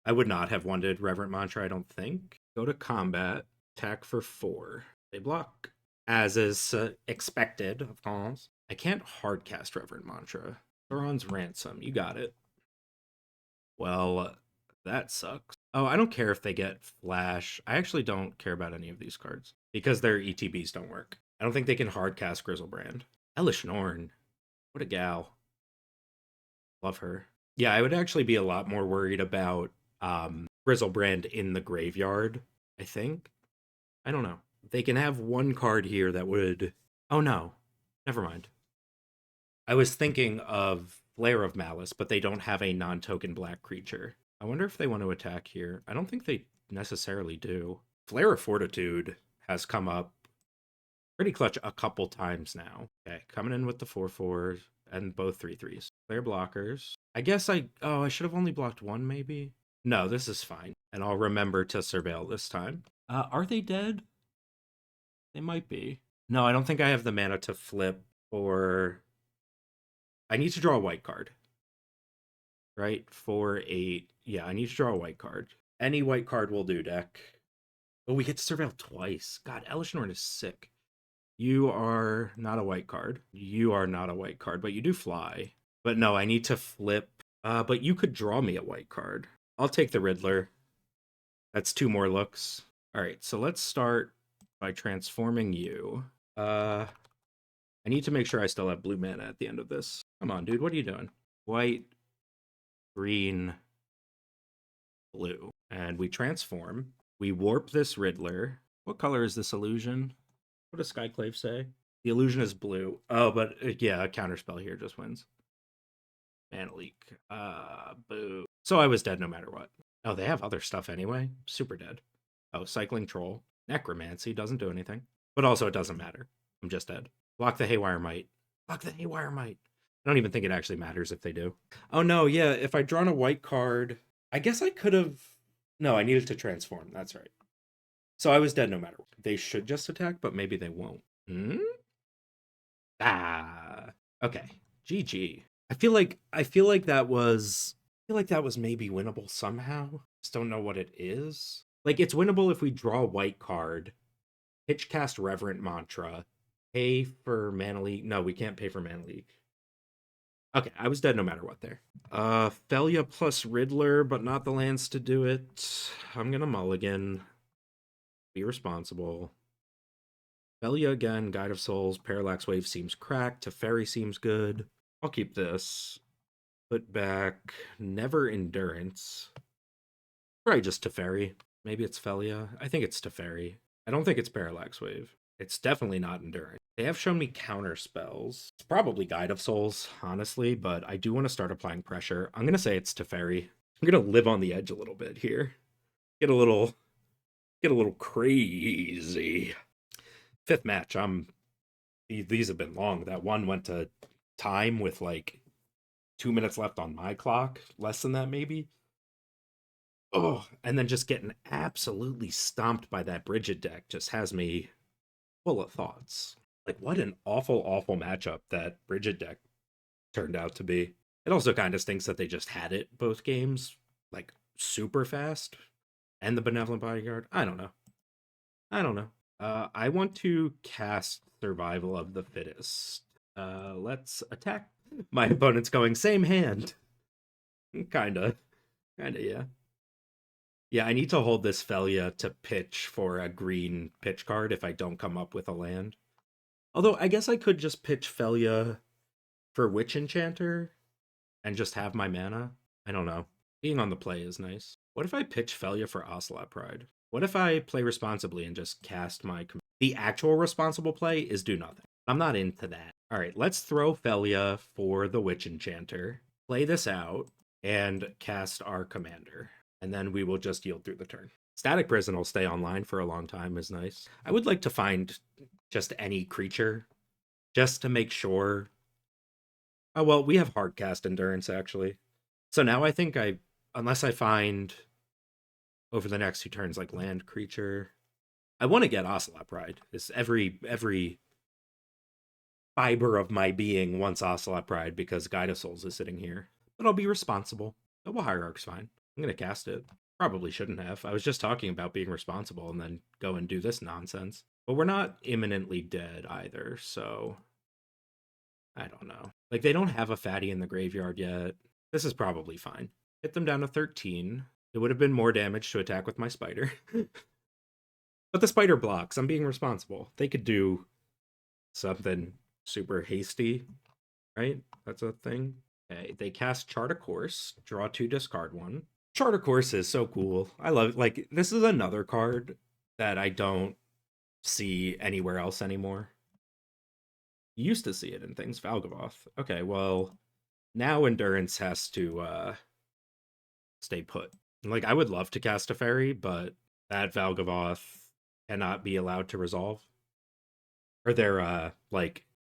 Speaker 2: I would not have wanted Reverent Mantra, I don't think. Go to combat. Attack for 4. They block. As is expected, of course. I can't hardcast Reverent Mantra. Sauron's Ransom. You got it. Well, that sucks. Oh, I don't care if they get Flash. I actually don't care about any of these cards because their ETBs don't work. I don't think they can hardcast Grizzlebrand. Elish Norn. What a gal. Love her. Yeah, I would actually be a lot more worried about Grizzlebrand in the graveyard, I think. I don't know. They can have one card here that would... Oh, no. Never mind. I was thinking of Flare of Malice, but they don't have a non-token black creature. I wonder if they want to attack here. I don't think they necessarily do. Flare of Fortitude has come up pretty clutch a couple times now. Okay, coming in with the 4/4s and both 3/3s. Flare blockers. I guess I should have only blocked 1 maybe. No, this is fine. And I'll remember to surveil this time. Are they dead? They might be. No, I don't think I have the mana to flip or... I need to draw a white card. Right? 4, 8. Yeah, I need to draw a white card. Any white card will do, deck. Oh, we get to surveil twice. God, Elish Norn is sick. You are not a white card. You are not a white card, but you do fly. But no, I need to flip. But you could draw me a white card. I'll take the Riddler. That's 2 more looks. All right, so let's start by transforming you. I need to make sure I still have blue mana at the end of this. Come on, dude, what are you doing? White, green, blue. And we transform. We warp this Riddler. What color is this illusion? What does Skyclave say? The illusion is blue. Oh, but yeah, a counterspell here just wins. Mana leak. Boo. So I was dead no matter what. Oh, they have other stuff anyway. Super dead. Oh, cycling troll. Necromancy doesn't do anything. But also it doesn't matter. I'm just dead. Block the Haywire Might. Block the Haywire Might. I don't even think it actually matters if they do. Oh no, yeah, if I'd drawn a white card, I guess I could have... No, I needed to transform. That's right. So I was dead no matter what. They should just attack, but maybe they won't. Hmm? Ah. Okay. GG. I feel like that was maybe winnable somehow. Just don't know what it is. Like it's winnable if we draw a white card, pitch cast Reverent Mantra, pay for Mana Leak. No, we can't pay for Mana Leak. Okay, I was dead no matter what there. Felia plus Riddler, but not the lands to do it. I'm gonna mulligan. Be responsible. Felia again, Guide of Souls, Parallax Wave seems cracked, Teferi seems good. I'll keep this. Put back Never Endurance. Probably just Teferi. Maybe it's Felia. I think it's Teferi. I don't think it's Parallax Wave. It's definitely not Endurance. They have shown me counter spells. It's probably Guide of Souls, honestly, but I do want to start applying pressure. I'm going to say it's Teferi. I'm going to live on the edge a little bit here. Get a little crazy. Fifth match. These have been long. That one went to time with like 2 minutes left on my clock. Less than that, maybe. Oh, and then just getting absolutely stomped by that Brigid deck just has me full of thoughts. Like, what an awful, awful matchup that Brigid deck turned out to be. It also kind of stinks that they just had it both games, like, super fast. And the Benevolent Bodyguard. I don't know. I want to cast Survival of the Fittest. Let's attack. My opponent's going same hand. Kinda, yeah. Yeah, I need to hold this Felia to pitch for a green pitch card if I don't come up with a land. Although, I guess I could just pitch Felia for Witch Enchanter and just have my mana. I don't know. Being on the play is nice. What if I pitch Felia for Ocelot Pride? What if I play responsibly and just cast my... The actual responsible play is do nothing. I'm not into that. All right, let's throw Felia for the Witch Enchanter, play this out, and cast our commander. And then we will just yield through the turn. Static Prison will stay online for a long time is nice. I would like to find just any creature just to make sure. Oh, well, we have Hardcast Endurance, actually. So now I think unless I find over the next 2 turns, like land creature, I want to get Ocelot Pride. It's every fiber of my being wants Ocelot Pride because Guide of Souls is sitting here. But I'll be responsible. Double Hierarch's fine. I'm going to cast it. Probably shouldn't have. I was just talking about being responsible and then go and do this nonsense. But we're not imminently dead either, so... I don't know. Like, they don't have a fatty in the graveyard yet. This is probably fine. Hit them down to 13. It would have been more damage to attack with my spider. But the spider blocks. I'm being responsible. They could do something super hasty, right? That's a thing. Okay, they cast Chart a Course, draw 2, discard 1. Chart a Course is so cool. I love it. Like, this is another card that I don't see anywhere else anymore. You used to see it in things, Valgavoth. Okay, well, now Endurance has to stay put. Like, I would love to cast a fairy, but that Valgavoth cannot be allowed to resolve. Or they're,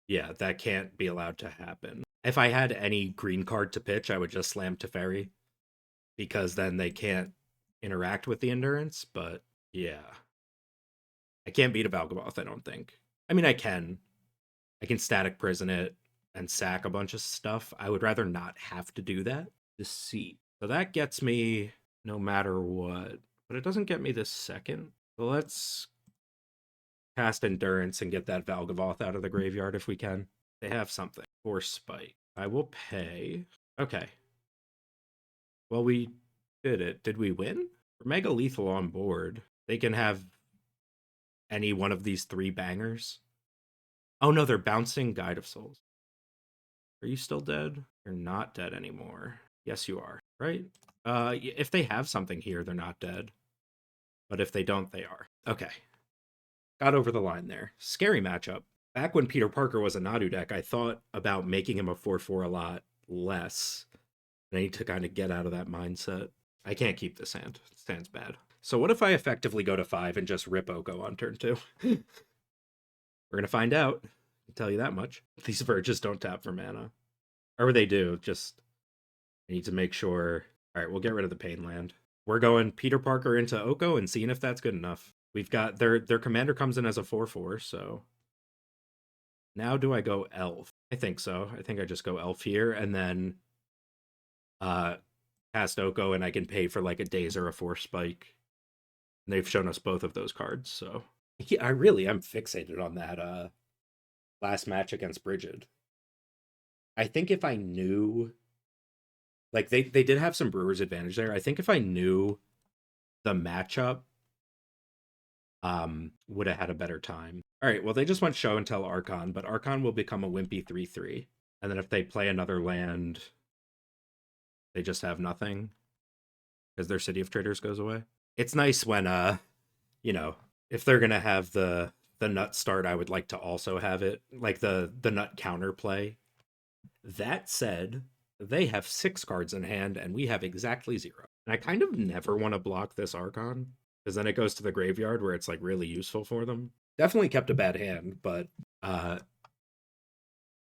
Speaker 2: yeah, that can't be allowed to happen. If I had any green card to pitch, I would just slam Teferi, because then they can't interact with the Endurance, but yeah. I can't beat a Valgavoth, I don't think. I mean, I can Static Prison it and sack a bunch of stuff. I would rather not have to do that. Deceit. So that gets me no matter what, but it doesn't get me this second. So let's cast Endurance and get that Valgavoth out of the graveyard if we can. They have something. For Spike. I will pay. Okay. Well, we did it. Did we win? For Mega Lethal on board, they can have any one of these 3 bangers. Oh no, they're bouncing Guide of Souls. Are you still dead? You're not dead anymore. Yes, you are, right? If they have something here, they're not dead. But if they don't, they are. Okay. got over the line there. Scary matchup. Back when Peter Parker was a Nadu deck, I thought about making him a 4/4 a lot less. I need to kind of get out of that mindset. I can't keep this hand. This hand's bad. So what if I effectively go to 5 and just rip Oko on turn 2? We're going to find out. I'll tell you that much. These Verges don't tap for mana. Or they do, just I need to make sure. All right, we'll get rid of the Pain Land. We're going Peter Parker into Oko and seeing if that's good enough. We've got their commander comes in as a 4/4, so now do I go Elf? I think so. I think I just go Elf here and then cast Oko and I can pay for like a Daze or a Force Spike. And they've shown us both of those cards, so yeah, I really am fixated on that last match against Brigid. I think if I knew, like they did have some Brewers advantage there. I think if I knew the matchup, would have had a better time. All right, well they just went Show and Tell Archon, but Archon will become a wimpy 3/3, and then if they play another land, they just have nothing because their City of Traders goes away. It's nice when you know, if they're gonna have the nut start, I would like to also have it like the nut counterplay. That said, they have 6 cards in hand and we have exactly 0. And I kind of never want to block this Archon because then it goes to the graveyard where it's like really useful for them. Definitely kept a bad hand, but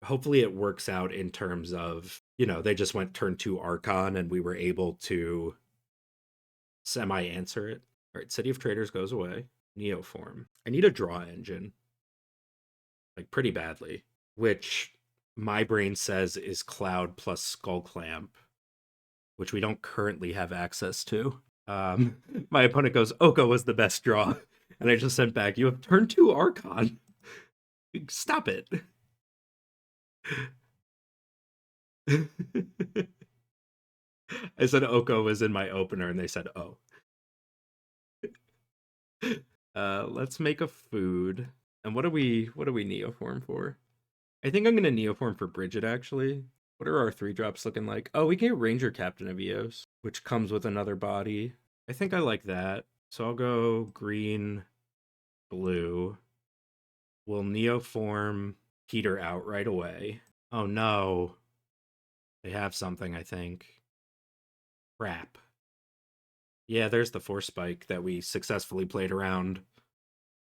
Speaker 2: hopefully it works out in terms of, you know, they just went turn 2 Archon and we were able to semi-answer it. All right, City of Traders goes away. Neoform. I need a draw engine. Like, pretty badly. Which my brain says is Cloud plus Skull Clamp, which we don't currently have access to. My opponent goes, Oko was the best draw. And I just sent back, you have turn 2 Archon. Stop it. I said Oko was in my opener, and they said, oh. Let's make a food. And what do we Neoform for? I think I'm gonna Neoform for Brigid, actually. What are our 3-drops looking like? Oh, we get Ranger Captain of Eos, which comes with another body. I think I like that. So I'll go green, blue. We'll Neoform Peter out right away. Oh no. They have something, I think. Crap. Yeah, there's the Force Spike that we successfully played around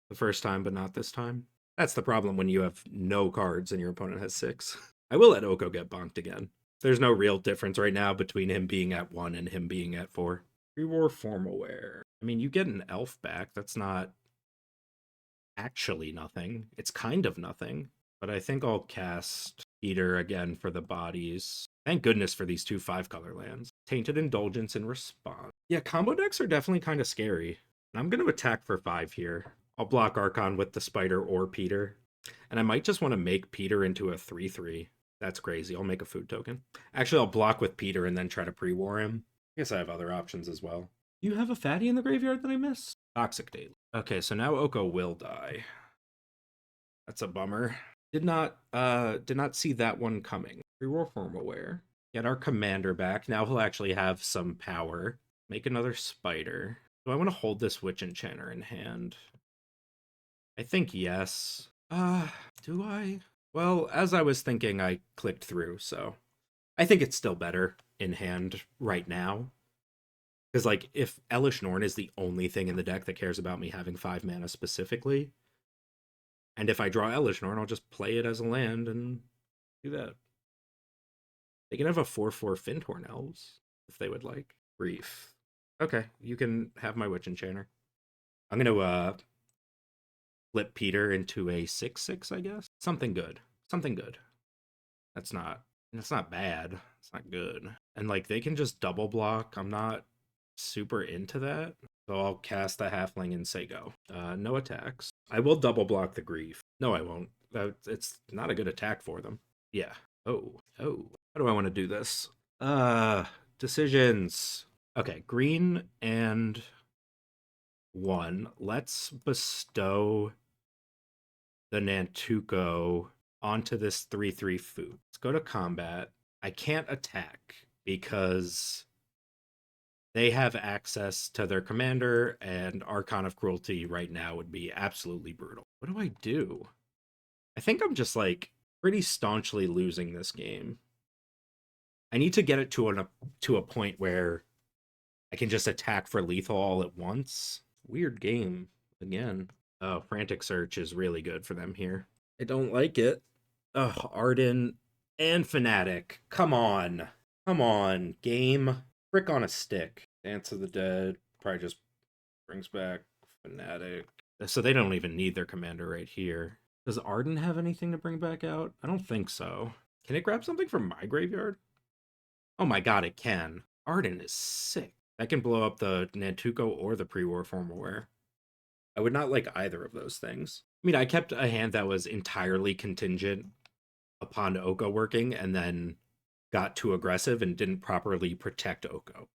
Speaker 2: the first time, but not this time. That's the problem when you have no cards and your opponent has 6. I will let Oko get bonked again. There's no real difference right now between him being at 1 and him being at 4. Rewar Formalware. I mean, you get an elf back. That's not actually nothing. It's kind of nothing. But I think I'll cast Peter again for the bodies. Thank goodness for these 2 5-color lands. Tainted Indulgence in response. Yeah, combo decks are definitely kind of scary. And I'm going to attack for 5 here. I'll block Archon with the Spider or Peter. And I might just want to make Peter into a 3/3. That's crazy. I'll make a food token. Actually, I'll block with Peter and then try to pre-war him. I guess I have other options as well. You have a fatty in the graveyard that I missed? Toxic Daily. Okay, so now Oko will die. That's a bummer. Did not see that one coming. Reroll Formalware. Get our commander back. Now he'll actually have some power. Make another spider. Do I want to hold this Witch Enchanter in hand? I think yes. Do I? Well, as I was thinking, I clicked through, so I think it's still better in hand right now. Because, like, if Elish Norn is the only thing in the deck that cares about me having 5 mana specifically, and if I draw Elish Norn, I'll just play it as a land and do that. They can have a 4/4 Findhorn Elves, if they would like. Brief. Okay, you can have my Witch Enchanter. I'm going to flip Peter into a 6/6, I guess. Something good. Something good. That's not bad. It's not good. And, like, they can just double block. I'm not super into that. So I'll cast the Halfling and say go. No attacks. I will double block the Grief. No, I won't. It's not a good attack for them. Yeah. Oh. How do I want to do this? Decisions. Okay, green and 1. Let's bestow the Nantuko onto this 3/3 food. Let's go to combat. I can't attack because they have access to their commander, and Archon of Cruelty right now would be absolutely brutal. What do I do? I think I'm just like pretty staunchly losing this game. I need to get it to a point where I can just attack for lethal all at once. Weird game again. Oh, Frantic Search is really good for them here. I don't like it. Ugh, Arden and Fnatic. Come on. Come on, game. Frick on a stick. Dance of the Dead probably just brings back Fnatic. So they don't even need their commander right here. Does Arden have anything to bring back out? I don't think so. Can it grab something from my graveyard? Oh my god, it can. Arden is sick. That can blow up the Nantuko or the pre-war Formalware. I would not like either of those things. I mean, I kept a hand that was entirely contingent upon Oko working and then got too aggressive and didn't properly protect Oko.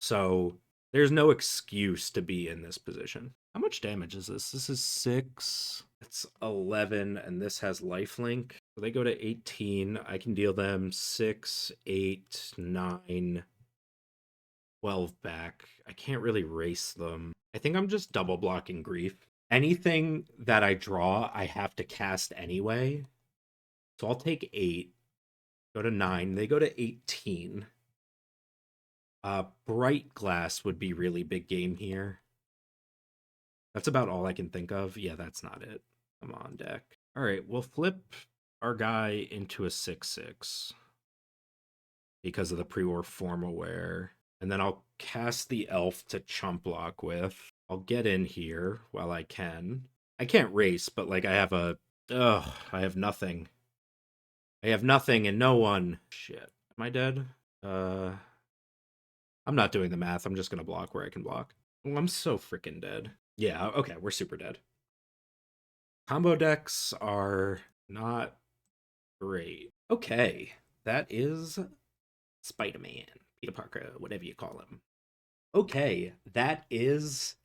Speaker 2: So there's no excuse to be in this position. How much damage is this? This is 6. It's 11, and this has lifelink. So they go to 18. I can deal them 6, 8, 9, 12 back. I can't really race them. I think I'm just double blocking Grief. Anything that I draw, I have to cast anyway. So I'll take 8, go to 9. They go to 18. Bright Glass would be really big game here. That's about all I can think of. Yeah, that's not it. Come on, deck. All right, we'll flip our guy into a 6/6 because of the pre-war Formalware. And then I'll cast the elf to chump block with. I'll get in here while I can. I can't race, but like I have I have nothing. I have nothing and no one. Shit. Am I dead? I'm not doing the math. I'm just gonna block where I can block. Oh, I'm so freaking dead. Yeah, okay, we're super dead. Combo decks are not great. Okay, that is Spider-Man, Peter Parker, whatever you call him. Okay, that is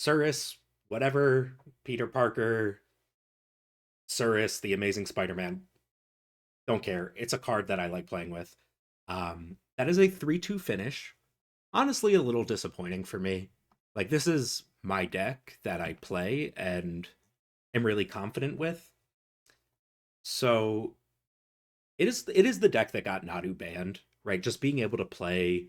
Speaker 2: Surris, whatever, Peter Parker, Surris, the Amazing Spider-Man. Don't care. It's a card that I like playing with. That is a 3-2 finish. Honestly, a little disappointing for me. Like, this is my deck that I play and am really confident with. So it is the deck that got Nadu banned, right? Just being able to play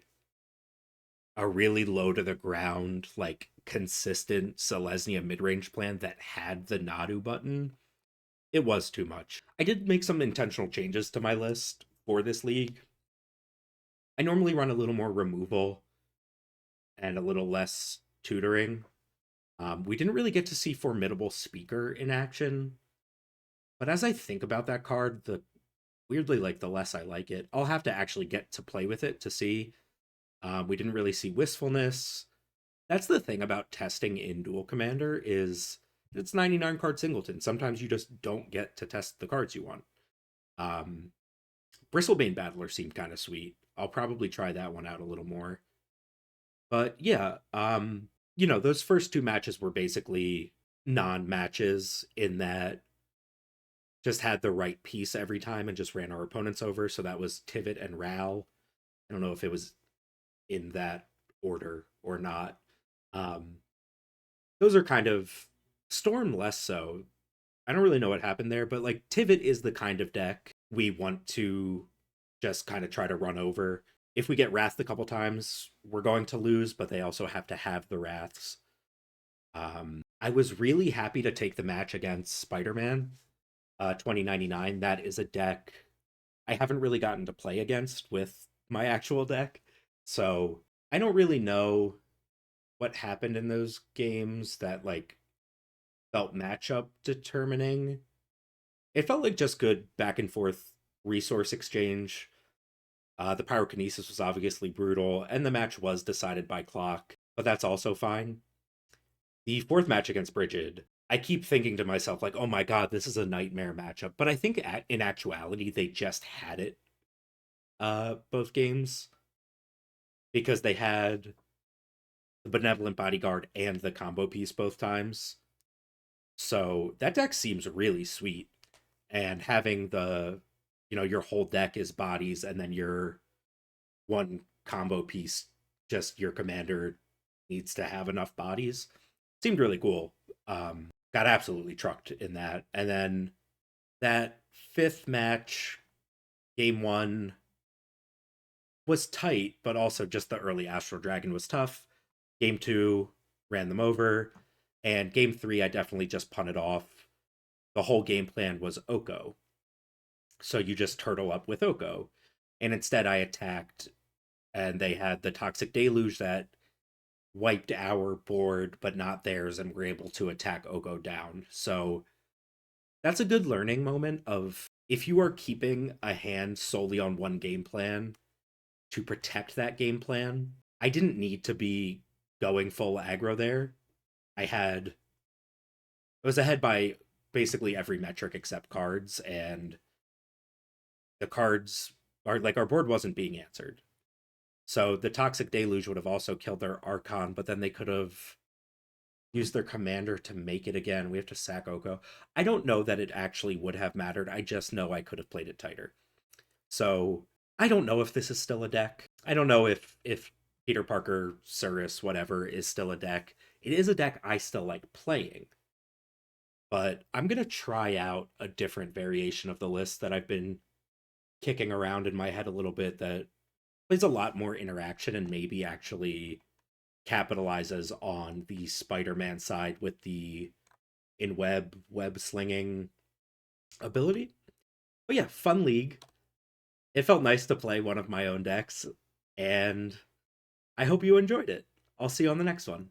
Speaker 2: a really low to the ground, like consistent Selesnya mid-range plan that had the Nadu button, it was too much. I did make some intentional changes to my list for this league. I normally run a little more removal and a little less tutoring. We didn't really get to see Formidable Speaker in action, but as I think about that card, the weirdly, like, the less I like it. I'll have to actually get to play with it to see. We didn't really see Wistfulness. That's the thing about testing in Duel Commander is it's 99 card singleton. Sometimes you just don't get to test the cards you want. Bristlebane Battler seemed kind of sweet. I'll probably try that one out a little more. But yeah, those first two matches were basically non-matches in that just had the right piece every time and just ran our opponents over. So that was Tivit and Ral. I don't know if it was in that order or not. Those are kind of Storm less so. I don't really know what happened there, but like Tivit is the kind of deck we want to just kind of try to run over. If we get Wrath a couple times, we're going to lose, but they also have to have the Wraths. I was really happy to take the match against Spider-Man 2099. That is a deck I haven't really gotten to play against with my actual deck. So I don't really know what happened in those games that like felt matchup determining. It felt like just good back and forth resource exchange. The pyrokinesis was obviously brutal, and the match was decided by clock, but that's also fine. The fourth match against Brigid, I keep thinking to myself, like, oh my god, this is a nightmare matchup. But I think in actuality, they just had it both games because they had the Benevolent Bodyguard and the combo piece both times. So that deck seems really sweet. And having your whole deck is bodies and then your one combo piece just your commander needs to have enough bodies. Seemed really cool. Got absolutely trucked in that. And then that fifth match, game one, was tight, but also just the early Astral Dragon was tough. Game two, ran them over. And game three, I definitely just punted off. The whole game plan was Oko. So you just turtle up with Oko. And instead, I attacked, and they had the Toxic Deluge that wiped our board, but not theirs, and were able to attack Oko down. So that's a good learning moment of if you are keeping a hand solely on one game plan to protect that game plan. I didn't need to be going full aggro there. I was ahead by basically every metric except cards, and the cards are like our board wasn't being answered. So the Toxic Deluge would have also killed their Archon, but then they could have used their commander to make it again. We have to sack Oko. I don't know that it actually would have mattered. I just know I could have played it tighter. So I don't know if this is still a deck. I don't know if Peter Parker, Surris, whatever is still a deck. It is a deck I still like playing. But I'm gonna try out a different variation of the list that I've been kicking around in my head a little bit that plays a lot more interaction and maybe actually capitalizes on the Spider-Man side with the web slinging ability. But yeah, fun league. It felt nice to play one of my own decks, and I hope you enjoyed it. I'll see you on the next one.